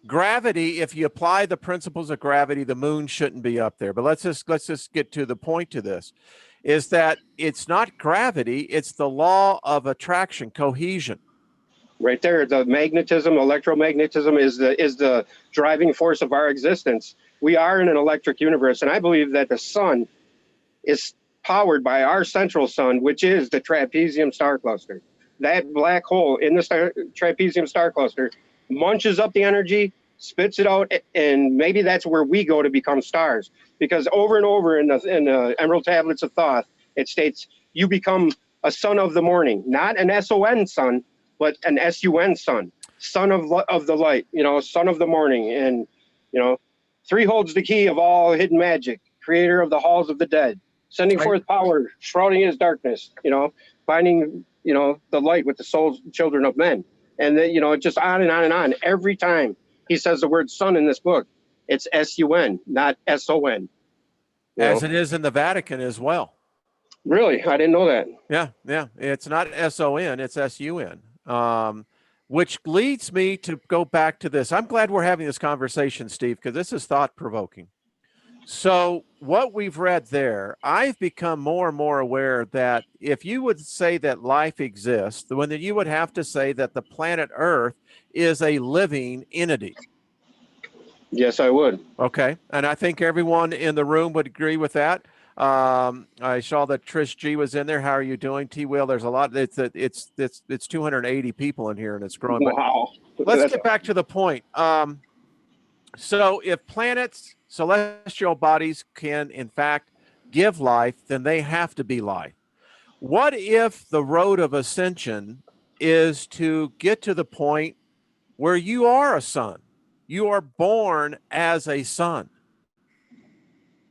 S1: Gravity, if you apply the principles of gravity, the moon shouldn't be up there. But let's just get to the point to this, is that it's not gravity, it's the law of attraction, cohesion.
S2: Right there, the magnetism, electromagnetism is the driving force of our existence. We are in an electric universe, and I believe that the sun is powered by our central sun, which is the Trapezium star cluster. That black hole in the Trapezium star cluster munches up the energy spits it out, and maybe that's where we go to become stars. Because over and over in the Emerald Tablets of Thoth, it states you become a son of the morning, not an SON son, but an SUN son, son of the light, son of the morning. And, 3 holds the key of all hidden magic, creator of the halls of the dead, sending forth power, shrouding his darkness, finding, the light with the souls, children of men. And then, just on and on and on. Every time he says the word son in this book, it's SUN, not SON.
S1: As it is in the Vatican as well.
S2: Really? I didn't know that.
S1: Yeah. It's not SON, it's SUN. Which leads me to go back to this. I'm glad we're having this conversation, Steve, because this is thought-provoking. So what we've read there, I've become more and more aware that if you would say that life exists, then you would have to say that the planet Earth is a living entity.
S2: Yes, I would.
S1: Okay. And I think everyone in the room would agree with that. I saw that Trish G was in there. How are you doing, T Will? There's a lot. It's 280 people in here, and it's growing.
S2: Wow.
S1: Let's get back to the point. So if planets, celestial bodies can in fact give life, then they have to be life. What if the road of ascension is to get to the point where you are a son? You are born as a son.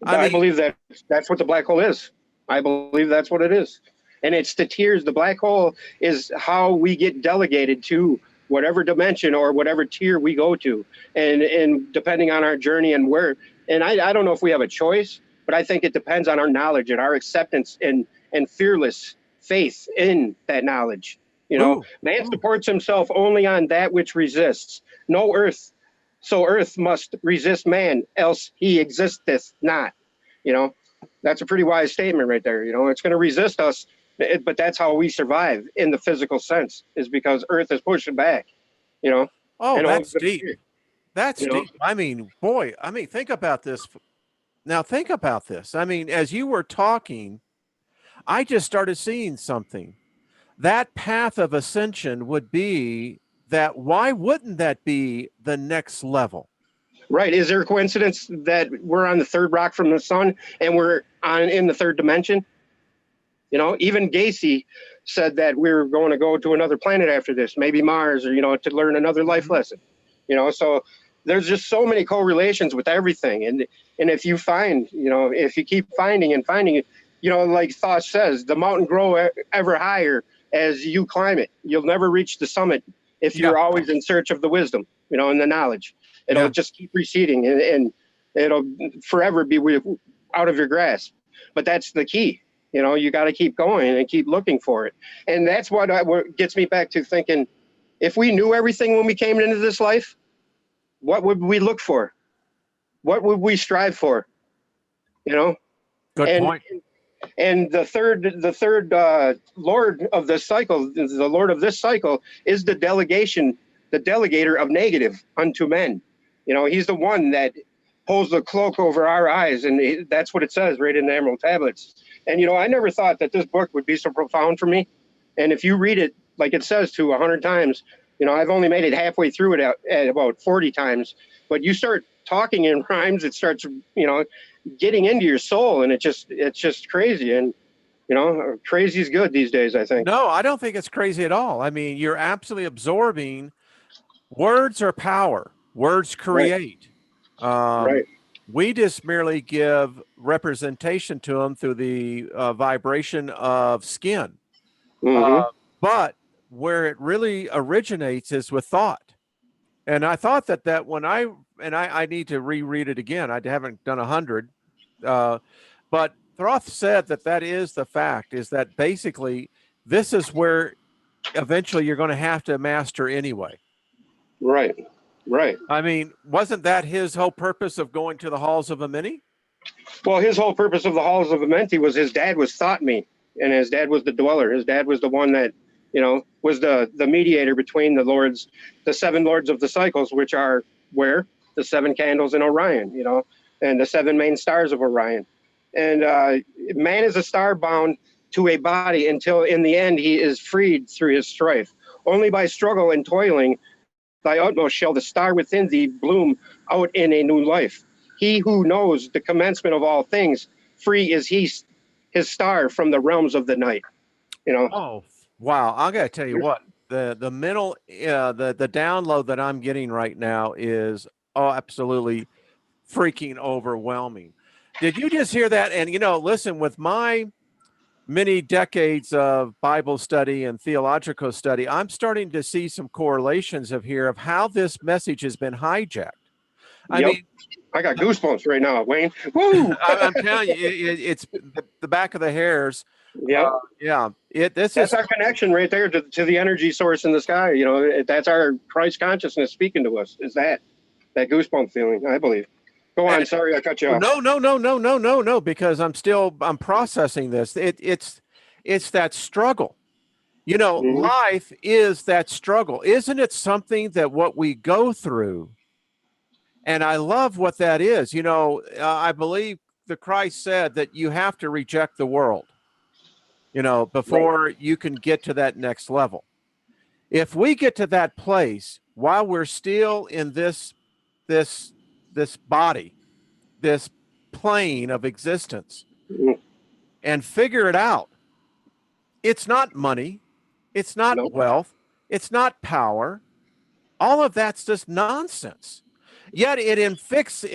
S2: I believe that's what the black hole is. I believe that's what it is. And it's the tiers. The black hole is how we get delegated to whatever dimension or whatever tier we go to. And depending on our journey and where, and I don't know if we have a choice, but I think it depends on our knowledge and our acceptance and fearless faith in that knowledge. Man supports himself only on that which resists. No earth. So earth must resist man, else he existeth not. That's a pretty wise statement right there. It's going to resist us, but that's how we survive in the physical sense, is because earth is pushing back,
S1: Oh, that's deep. That's deep. Think about this. Now think about this. As you were talking, I just started seeing something. That path of ascension would be that. Why wouldn't that be the next level?
S2: Right. Is there a coincidence that we're on the third rock from the sun and we're in the third dimension? Even Gacy said that we're going to go to another planet after this, maybe Mars, or, to learn another life lesson. So there's just so many correlations with everything. And if you find, if you keep finding and finding it, like Thoth says, the mountain grow ever higher as you climb it. You'll never reach the summit if you're always in search of the wisdom, and the knowledge. It'll just keep receding and it'll forever be out of your grasp. But that's the key. You got to keep going and keep looking for it. And that's what gets me back to thinking, if we knew everything when we came into this life, what would we look for? What would we strive for?
S1: Good point.
S2: And the third Lord of this cycle, the Lord of this cycle, is the delegator of negative unto men. He's the one that pulls the cloak over our eyes, and that's what it says right in the Emerald Tablets. And I never thought that this book would be so profound for me. And if you read it like it says to 100 times, I've only made it halfway through it at about 40 times. But you start talking in rhymes, it starts, getting into your soul, and it's just crazy. And crazy is good these days, I think.
S1: No, I don't think it's crazy at all. You're absolutely absorbing. Words are power. Words create.
S2: Right.
S1: We just merely give representation to them through the vibration of skin. But where it really originates is with thought. And I thought that when I need to reread it again. I haven't done 100. But Thoth said that is the fact, is that basically this is where eventually you're going to have to master anyway.
S2: Right.
S1: Wasn't that his whole purpose of going to the halls of Amenti?
S2: Well, his whole purpose of the halls of Amenti was his dad was Thought Me, and his dad was the dweller. His dad was the one that, was the mediator between the 7 lords of the cycles, which are where the 7 candles in Orion, and the 7 main stars of Orion. And man is a star bound to a body until in the end he is freed through his strife. Only by struggle and toiling thy utmost shall the star within thee bloom out in a new life. He who knows the commencement of all things, free is he his star from the realms of the night. You know.
S1: Oh, wow. I gotta tell you what, the mental the download that I'm getting right now is absolutely freaking overwhelming. Did you just hear that? And listen, with my many decades of Bible study and theological study, I'm starting to see some correlations of how this message has been hijacked. I
S2: Yep.
S1: mean,
S2: I got goosebumps right now, Wayne. Woo!
S1: I'm telling you, it's the back of the hairs.
S2: Yep.
S1: Yeah, this
S2: That's
S1: is
S2: our connection right there to the energy source in the sky. You know, that's our Christ consciousness speaking to us. Is that goosebump feeling? I believe. Go on. Sorry, I cut you off.
S1: no, because I'm processing this. It's that struggle.
S2: Mhm.
S1: Life is that struggle. Isn't it something that what we go through? And I love what that is. I believe the Christ said that you have to reject the world,
S2: Right.
S1: before you can get to that next level. If we get to that place while we're still in this this body, this plane of existence,
S2: Mhm.
S1: and figure it out, it's not money, it's not
S2: Nope.
S1: wealth, it's not power. All of that's just nonsense. Yet it infects us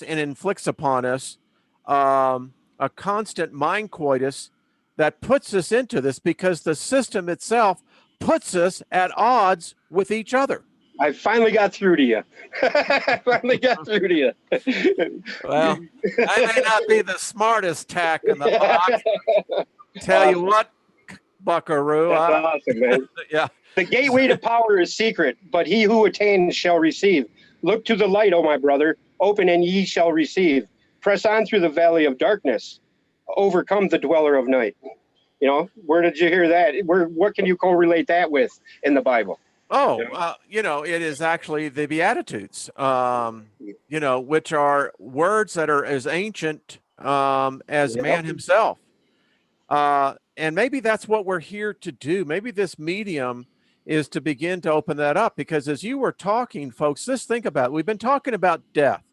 S1: and inflicts upon us a constant mind coitus that puts us into this because the system itself puts us at odds with each other.
S2: I finally got through to you. I finally got through to you.
S1: Well, I may not be the smartest tack in the box. Tell you
S2: Awesome.
S1: what, Buckaroo.
S2: That's awesome, man.
S1: Yeah.
S2: The gateway to power is secret, but he who attains shall receive. Look to the light, O my brother. Open and ye shall receive. Press on through the valley of darkness. Overcome the dweller of night. You know, where did you hear that? What can you correlate that with in the Bible?
S1: Oh, it is actually the Beatitudes, which are words that are as ancient as
S2: Yep.
S1: man himself. And maybe that's what we're here to do. Maybe this medium is to begin to open that up because as you were talking, folks, just think about it. We've been talking about death.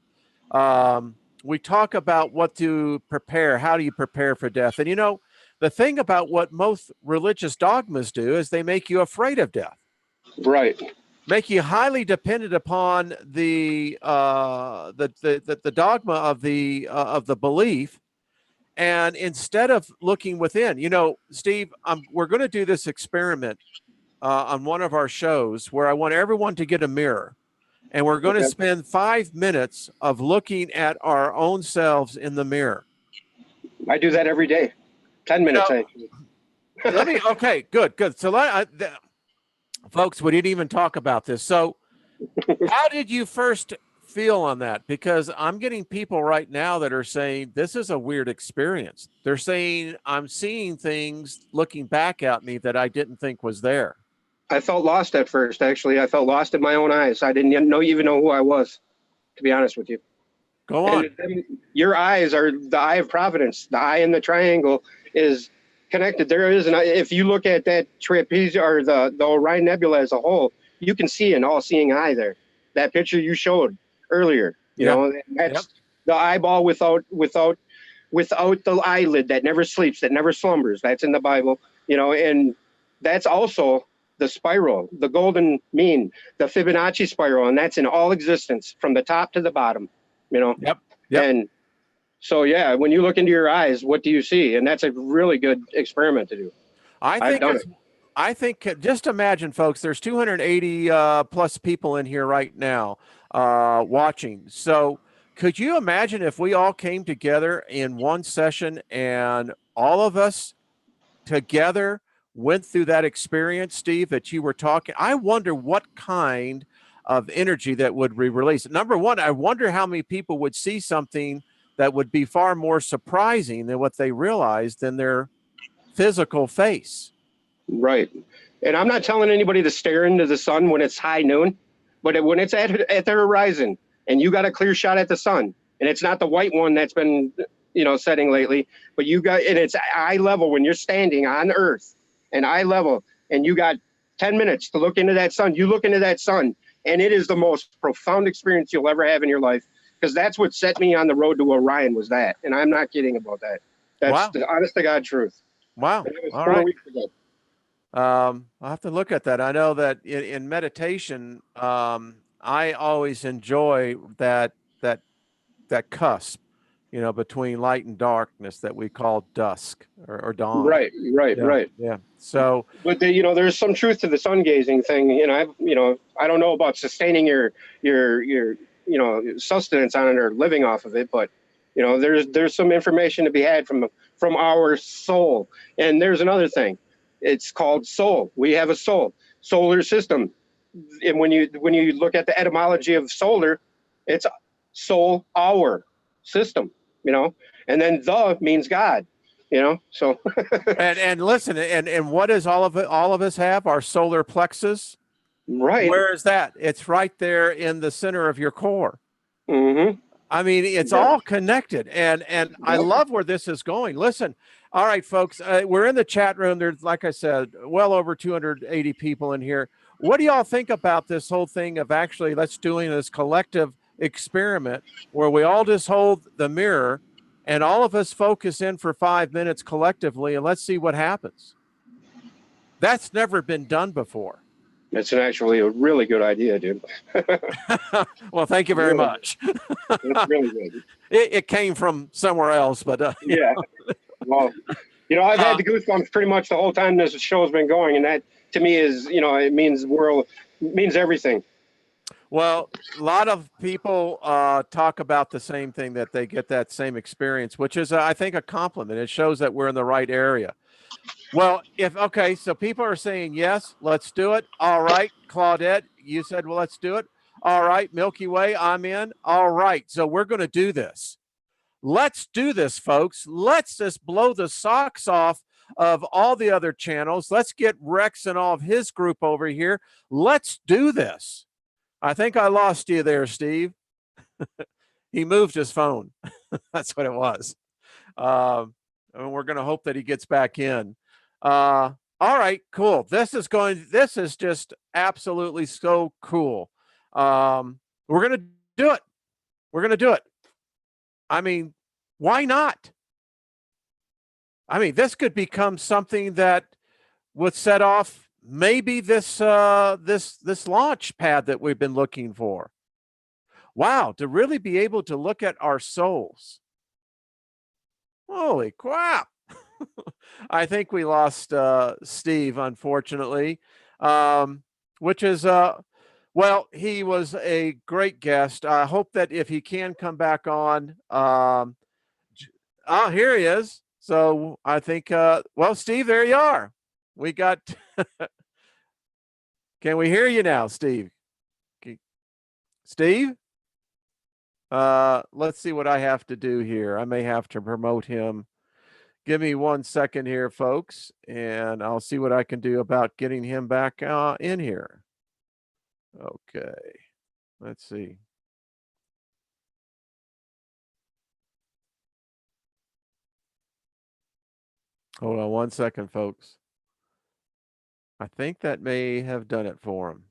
S1: We talk about what to prepare. How do you prepare for death? And the thing about what most religious dogmas do is they make you afraid of death,
S2: Right.
S1: make you highly dependent upon the dogma of the belief. And instead of looking within, Steve, we're going to do this experiment on one of our shows where I want everyone to get a mirror. And we're going to
S2: Okay.
S1: spend 5 minutes of looking at our own selves in the mirror.
S2: I do that every day. 10 minutes.
S1: Okay, good. So, folks, we didn't even talk about this. So, how did you first feel on that? Because I'm getting people right now that are saying this is a weird experience. They're saying I'm seeing things looking back at me that I didn't think was there.
S2: I felt lost at first, actually. I felt lost in my own eyes. I didn't even know who I was, to be honest with you.
S1: Go on.
S2: And your eyes are the eye of providence. The eye in the triangle is connected. There is, and if you look at that trapezium or the Orion Nebula as a whole, you can see an all-seeing eye there. That picture you showed earlier, you know, that's the eyeball without the eyelid that never sleeps, that never slumbers. That's in the Bible, and that's also the spiral, the golden mean, the Fibonacci spiral, and that's in all existence from the top to the bottom.
S1: Yep.
S2: And so, yeah, when you look into your eyes, what do you see? And that's a really good experiment to do. I've done it.
S1: I think just imagine, folks, there's 280 plus people in here right now watching. So could you imagine if we all came together in one session and all of us together went through that experience, Steve, that you were talking? I wonder what kind of energy that would be released. Number one, I wonder how many people would see something that would be far more surprising than what they realized in their physical face.
S2: Right. And I'm not telling anybody to stare into the sun when it's high noon, but when it's at the horizon and you got a clear shot at the sun, and it's not the white one that's been, setting lately, but and it's eye level when you're standing on Earth and eye level, and you got 10 minutes to look into that sun. You look into that sun, and it is the most profound experience you'll ever have in your life, because that's what set me on the road to Orion, was that. And I'm not kidding about that. That's the honest to God truth.
S1: Wow.
S2: And it was
S1: All
S2: 4
S1: right.
S2: weeks ago.
S1: I'll have to look at that. I know that in meditation, I always enjoy that cusp, between light and darkness that we call dusk or dawn.
S2: Right.
S1: Yeah. So,
S2: but there's some truth to the sun gazing thing. I don't know about sustaining your sustenance on it or living off of it, but there's some information to be had from our soul. And there's another thing. It's called soul. We have a solar system. And when you look at the etymology of solar, it's soul, our system, and then the means God, so.
S1: and listen, and what does all of us have? Our solar plexus.
S2: Right.
S1: Where is that? It's right there in the center of your core.
S2: Mm-hmm.
S1: I mean, it's all connected, and I love where this is going. Listen, all right, folks, we're in the chat room. There's, like I said, well over 280 people in here. What do y'all think about this whole thing of actually let's doing this collective experiment where we all just hold the mirror and all of us focus in for 5 minutes collectively, and let's see what happens? That's never been done before.
S2: It's actually a really good idea, dude.
S1: Well, thank you very much.
S2: It's really good.
S1: It came from somewhere else, but
S2: yeah. Well, I've had the goosebumps pretty much the whole time this show's been going, and that to me is, it means everything.
S1: Well, a lot of people talk about the same thing, that they get that same experience, which is, I think, a compliment. It shows that we're in the right area. Well, so people are saying, yes, let's do it. All right, Claudette, you said, well, let's do it. All right, Milky Way, I'm in. All right, so we're going to do this. Let's do this, folks. Let's just blow the socks off of all the other channels. Let's get Rex and all of his group over here. Let's do this. I think I lost you there, Steve. He moved his phone. That's what it was. And we're going to hope that he gets back in. All right, cool. This is just absolutely so cool. We're going to do it. We're going to do it. I mean, why not? I mean, this could become something that would set off maybe this launch pad that we've been looking for. Wow, to really be able to look at our souls. Holy crap. I think we lost Steve, unfortunately, which is, well, he was a great guest. I hope that if he can come back on, here he is. So I think, well, Steve, there you are. We got, can we hear you now, Steve? Steve? Let's see what I have to do here. I may have to promote him. Give me 1 second here, folks, and I'll see what I can do about getting him back in here. Okay, let's see. Hold on 1 second, folks. I think that may have done it for him.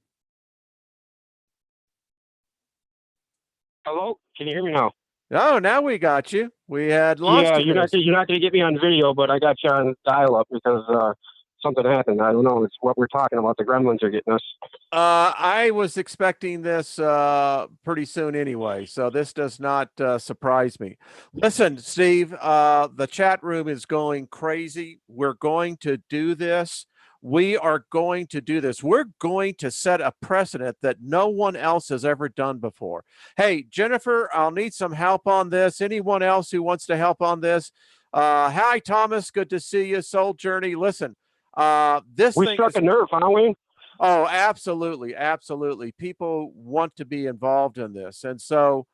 S3: Hello, can you hear me now?
S1: Oh, now we got you. We had lost you.
S3: Yeah, you're not going to get me on video, but I got you on dial-up because something happened. I don't know. It's what we're talking about. The gremlins are getting us.
S1: I was expecting this pretty soon anyway, so this does not surprise me. Listen, Steve, the chat room is going crazy. We're going to do this. We are going to do this. We're going to set a precedent that no one else has ever done before. Hey, Jennifer, I'll need some help on this. Anyone else who wants to help on this? Hi, Thomas. Good to see you. Soul Journey. Listen,
S3: We struck a nerve, huh, Wayne?
S1: Oh, absolutely. Absolutely. People want to be involved in this. And so,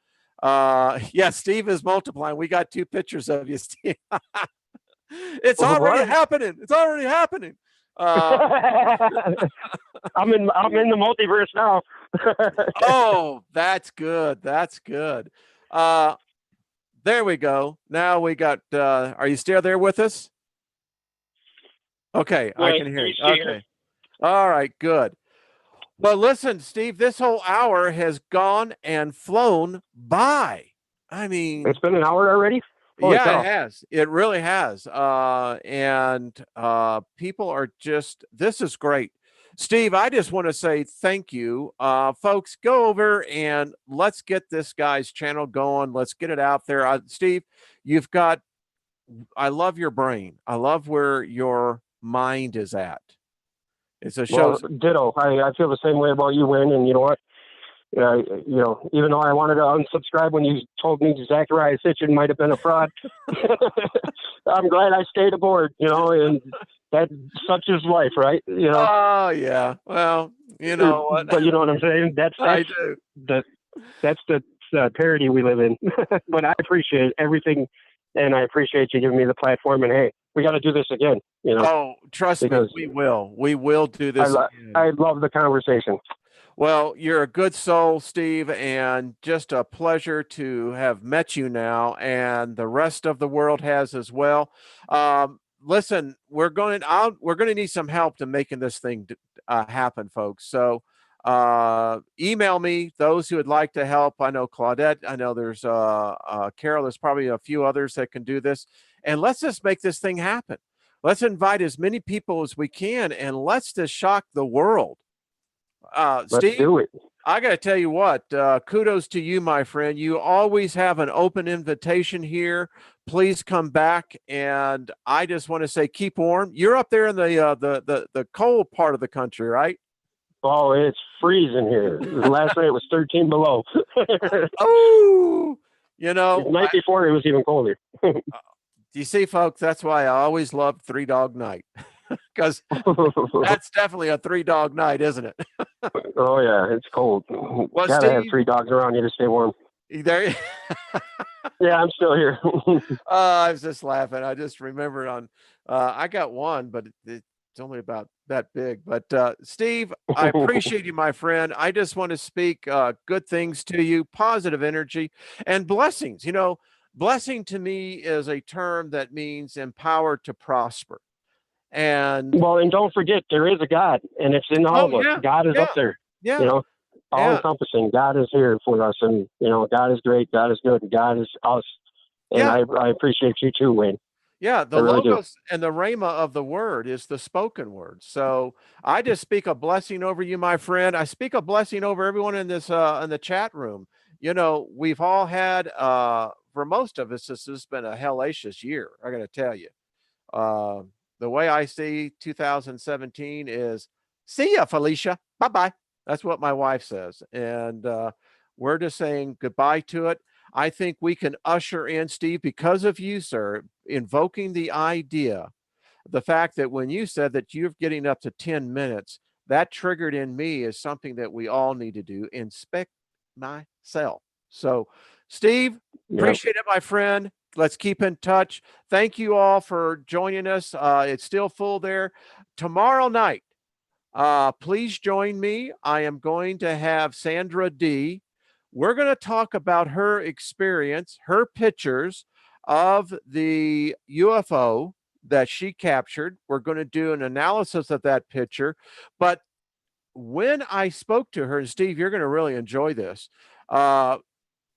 S1: yeah, Steve is multiplying. We got 2 pictures of you, Steve. It's already happening. It's already happening.
S3: I'm in the multiverse now.
S1: Oh, that's good. That's good. There we go. Now we got, are you still there with us? Okay, I can hear you. Okay. All right, good. Well, listen, Steve, this whole hour has gone and flown by. I mean,
S3: It's been an hour already? Holy
S1: yeah,
S3: cow.
S1: it has. It really has. And people are just, this is great. Steve, I just want to say thank you. Folks, go over and let's get this guy's channel going. Let's get it out there. Steve, you've got, I love your brain. I love where your mind is at. It's a show.
S3: Well, ditto. I feel the same way about you, Wayne. And you know what? Even though I wanted to unsubscribe when you told me Zachariah Sitchin might have been a fraud, I'm glad I stayed aboard, and that such is life, right?
S1: Oh, yeah. Well, you know what?
S3: But you know what I'm saying?
S1: I do.
S3: That's the parody we live in. But I appreciate everything, and I appreciate you giving me the platform. And hey, we got to do this again.
S1: Oh, trust me, we will. We will do this again.
S3: I love the conversation.
S1: Well, you're a good soul, Steve, and just a pleasure to have met you now, and the rest of the world has as well. Listen, we're going to need some help to making this thing happen, folks. So email me those who would like to help. I know Claudette. I know there's Carol. There's probably a few others that can do this, and let's just make this thing happen. Let's invite as many people as we can, and let's just shock the world.
S3: Let's
S1: Steve,
S3: do it.
S1: I got to tell you what, kudos to you, my friend. You always have an open invitation here. Please come back. And I just want to say, keep warm. You're up there in the cold part of the country, right?
S3: Oh, it's freezing here. Last night it was 13 below.
S1: Oh,
S3: the night before it was even colder.
S1: You see, folks, that's why I always loved Three Dog Night. Because that's definitely a 3-dog night, isn't it?
S3: Oh yeah, it's cold.
S1: Well,
S3: gotta
S1: Steve,
S3: have 3 dogs around you to stay warm.
S1: There.
S3: Yeah, I'm still here.
S1: I was just laughing. I just remembered I got one, but it's only about that big. But Steve, I appreciate you, my friend. I just want to speak good things to you, positive energy, and blessings. Blessing to me is a term that means empowered to prosper. And
S3: don't forget, there is a God, and it's in all of us.
S1: Yeah,
S3: God is up there.
S1: Yeah.
S3: All encompassing. God is here for us, and God is great. God is good. God is us. And I appreciate you too, Wayne.
S1: Yeah, the logos and the rhema of the word is the spoken word. So I just speak a blessing over you, my friend. I speak a blessing over everyone in this in the chat room. We've all had for most of us, this has been a hellacious year. I got to tell you. The way I see 2017 is, see ya, Felicia. Bye-bye. That's what my wife says. And we're just saying goodbye to it. I think we can usher in, Steve, because of you, sir, invoking the idea, the fact that when you said that you're getting up to 10 minutes, that triggered in me is something that we all need to do, inspect myself. So, Steve, appreciate it, my friend. Let's keep in touch. Thank you all for joining us. It's still full there. Tomorrow night, please join me. I am going to have Sandra D. We're going to talk about her experience, her pictures of the UFO that she captured. We're going to do an analysis of that picture. But when I spoke to her, and Steve, you're going to really enjoy this.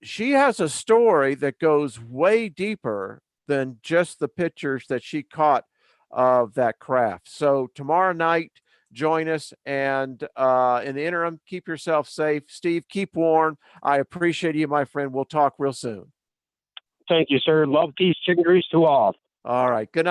S1: She has a story that goes way deeper than just the pictures that she caught of that craft. So tomorrow night, join us. And in the interim, keep yourself safe. Steve, keep warm. I appreciate you, my friend. We'll talk real soon.
S3: Thank you, sir. Love, peace, chicken grease to all.
S1: All right. Good night.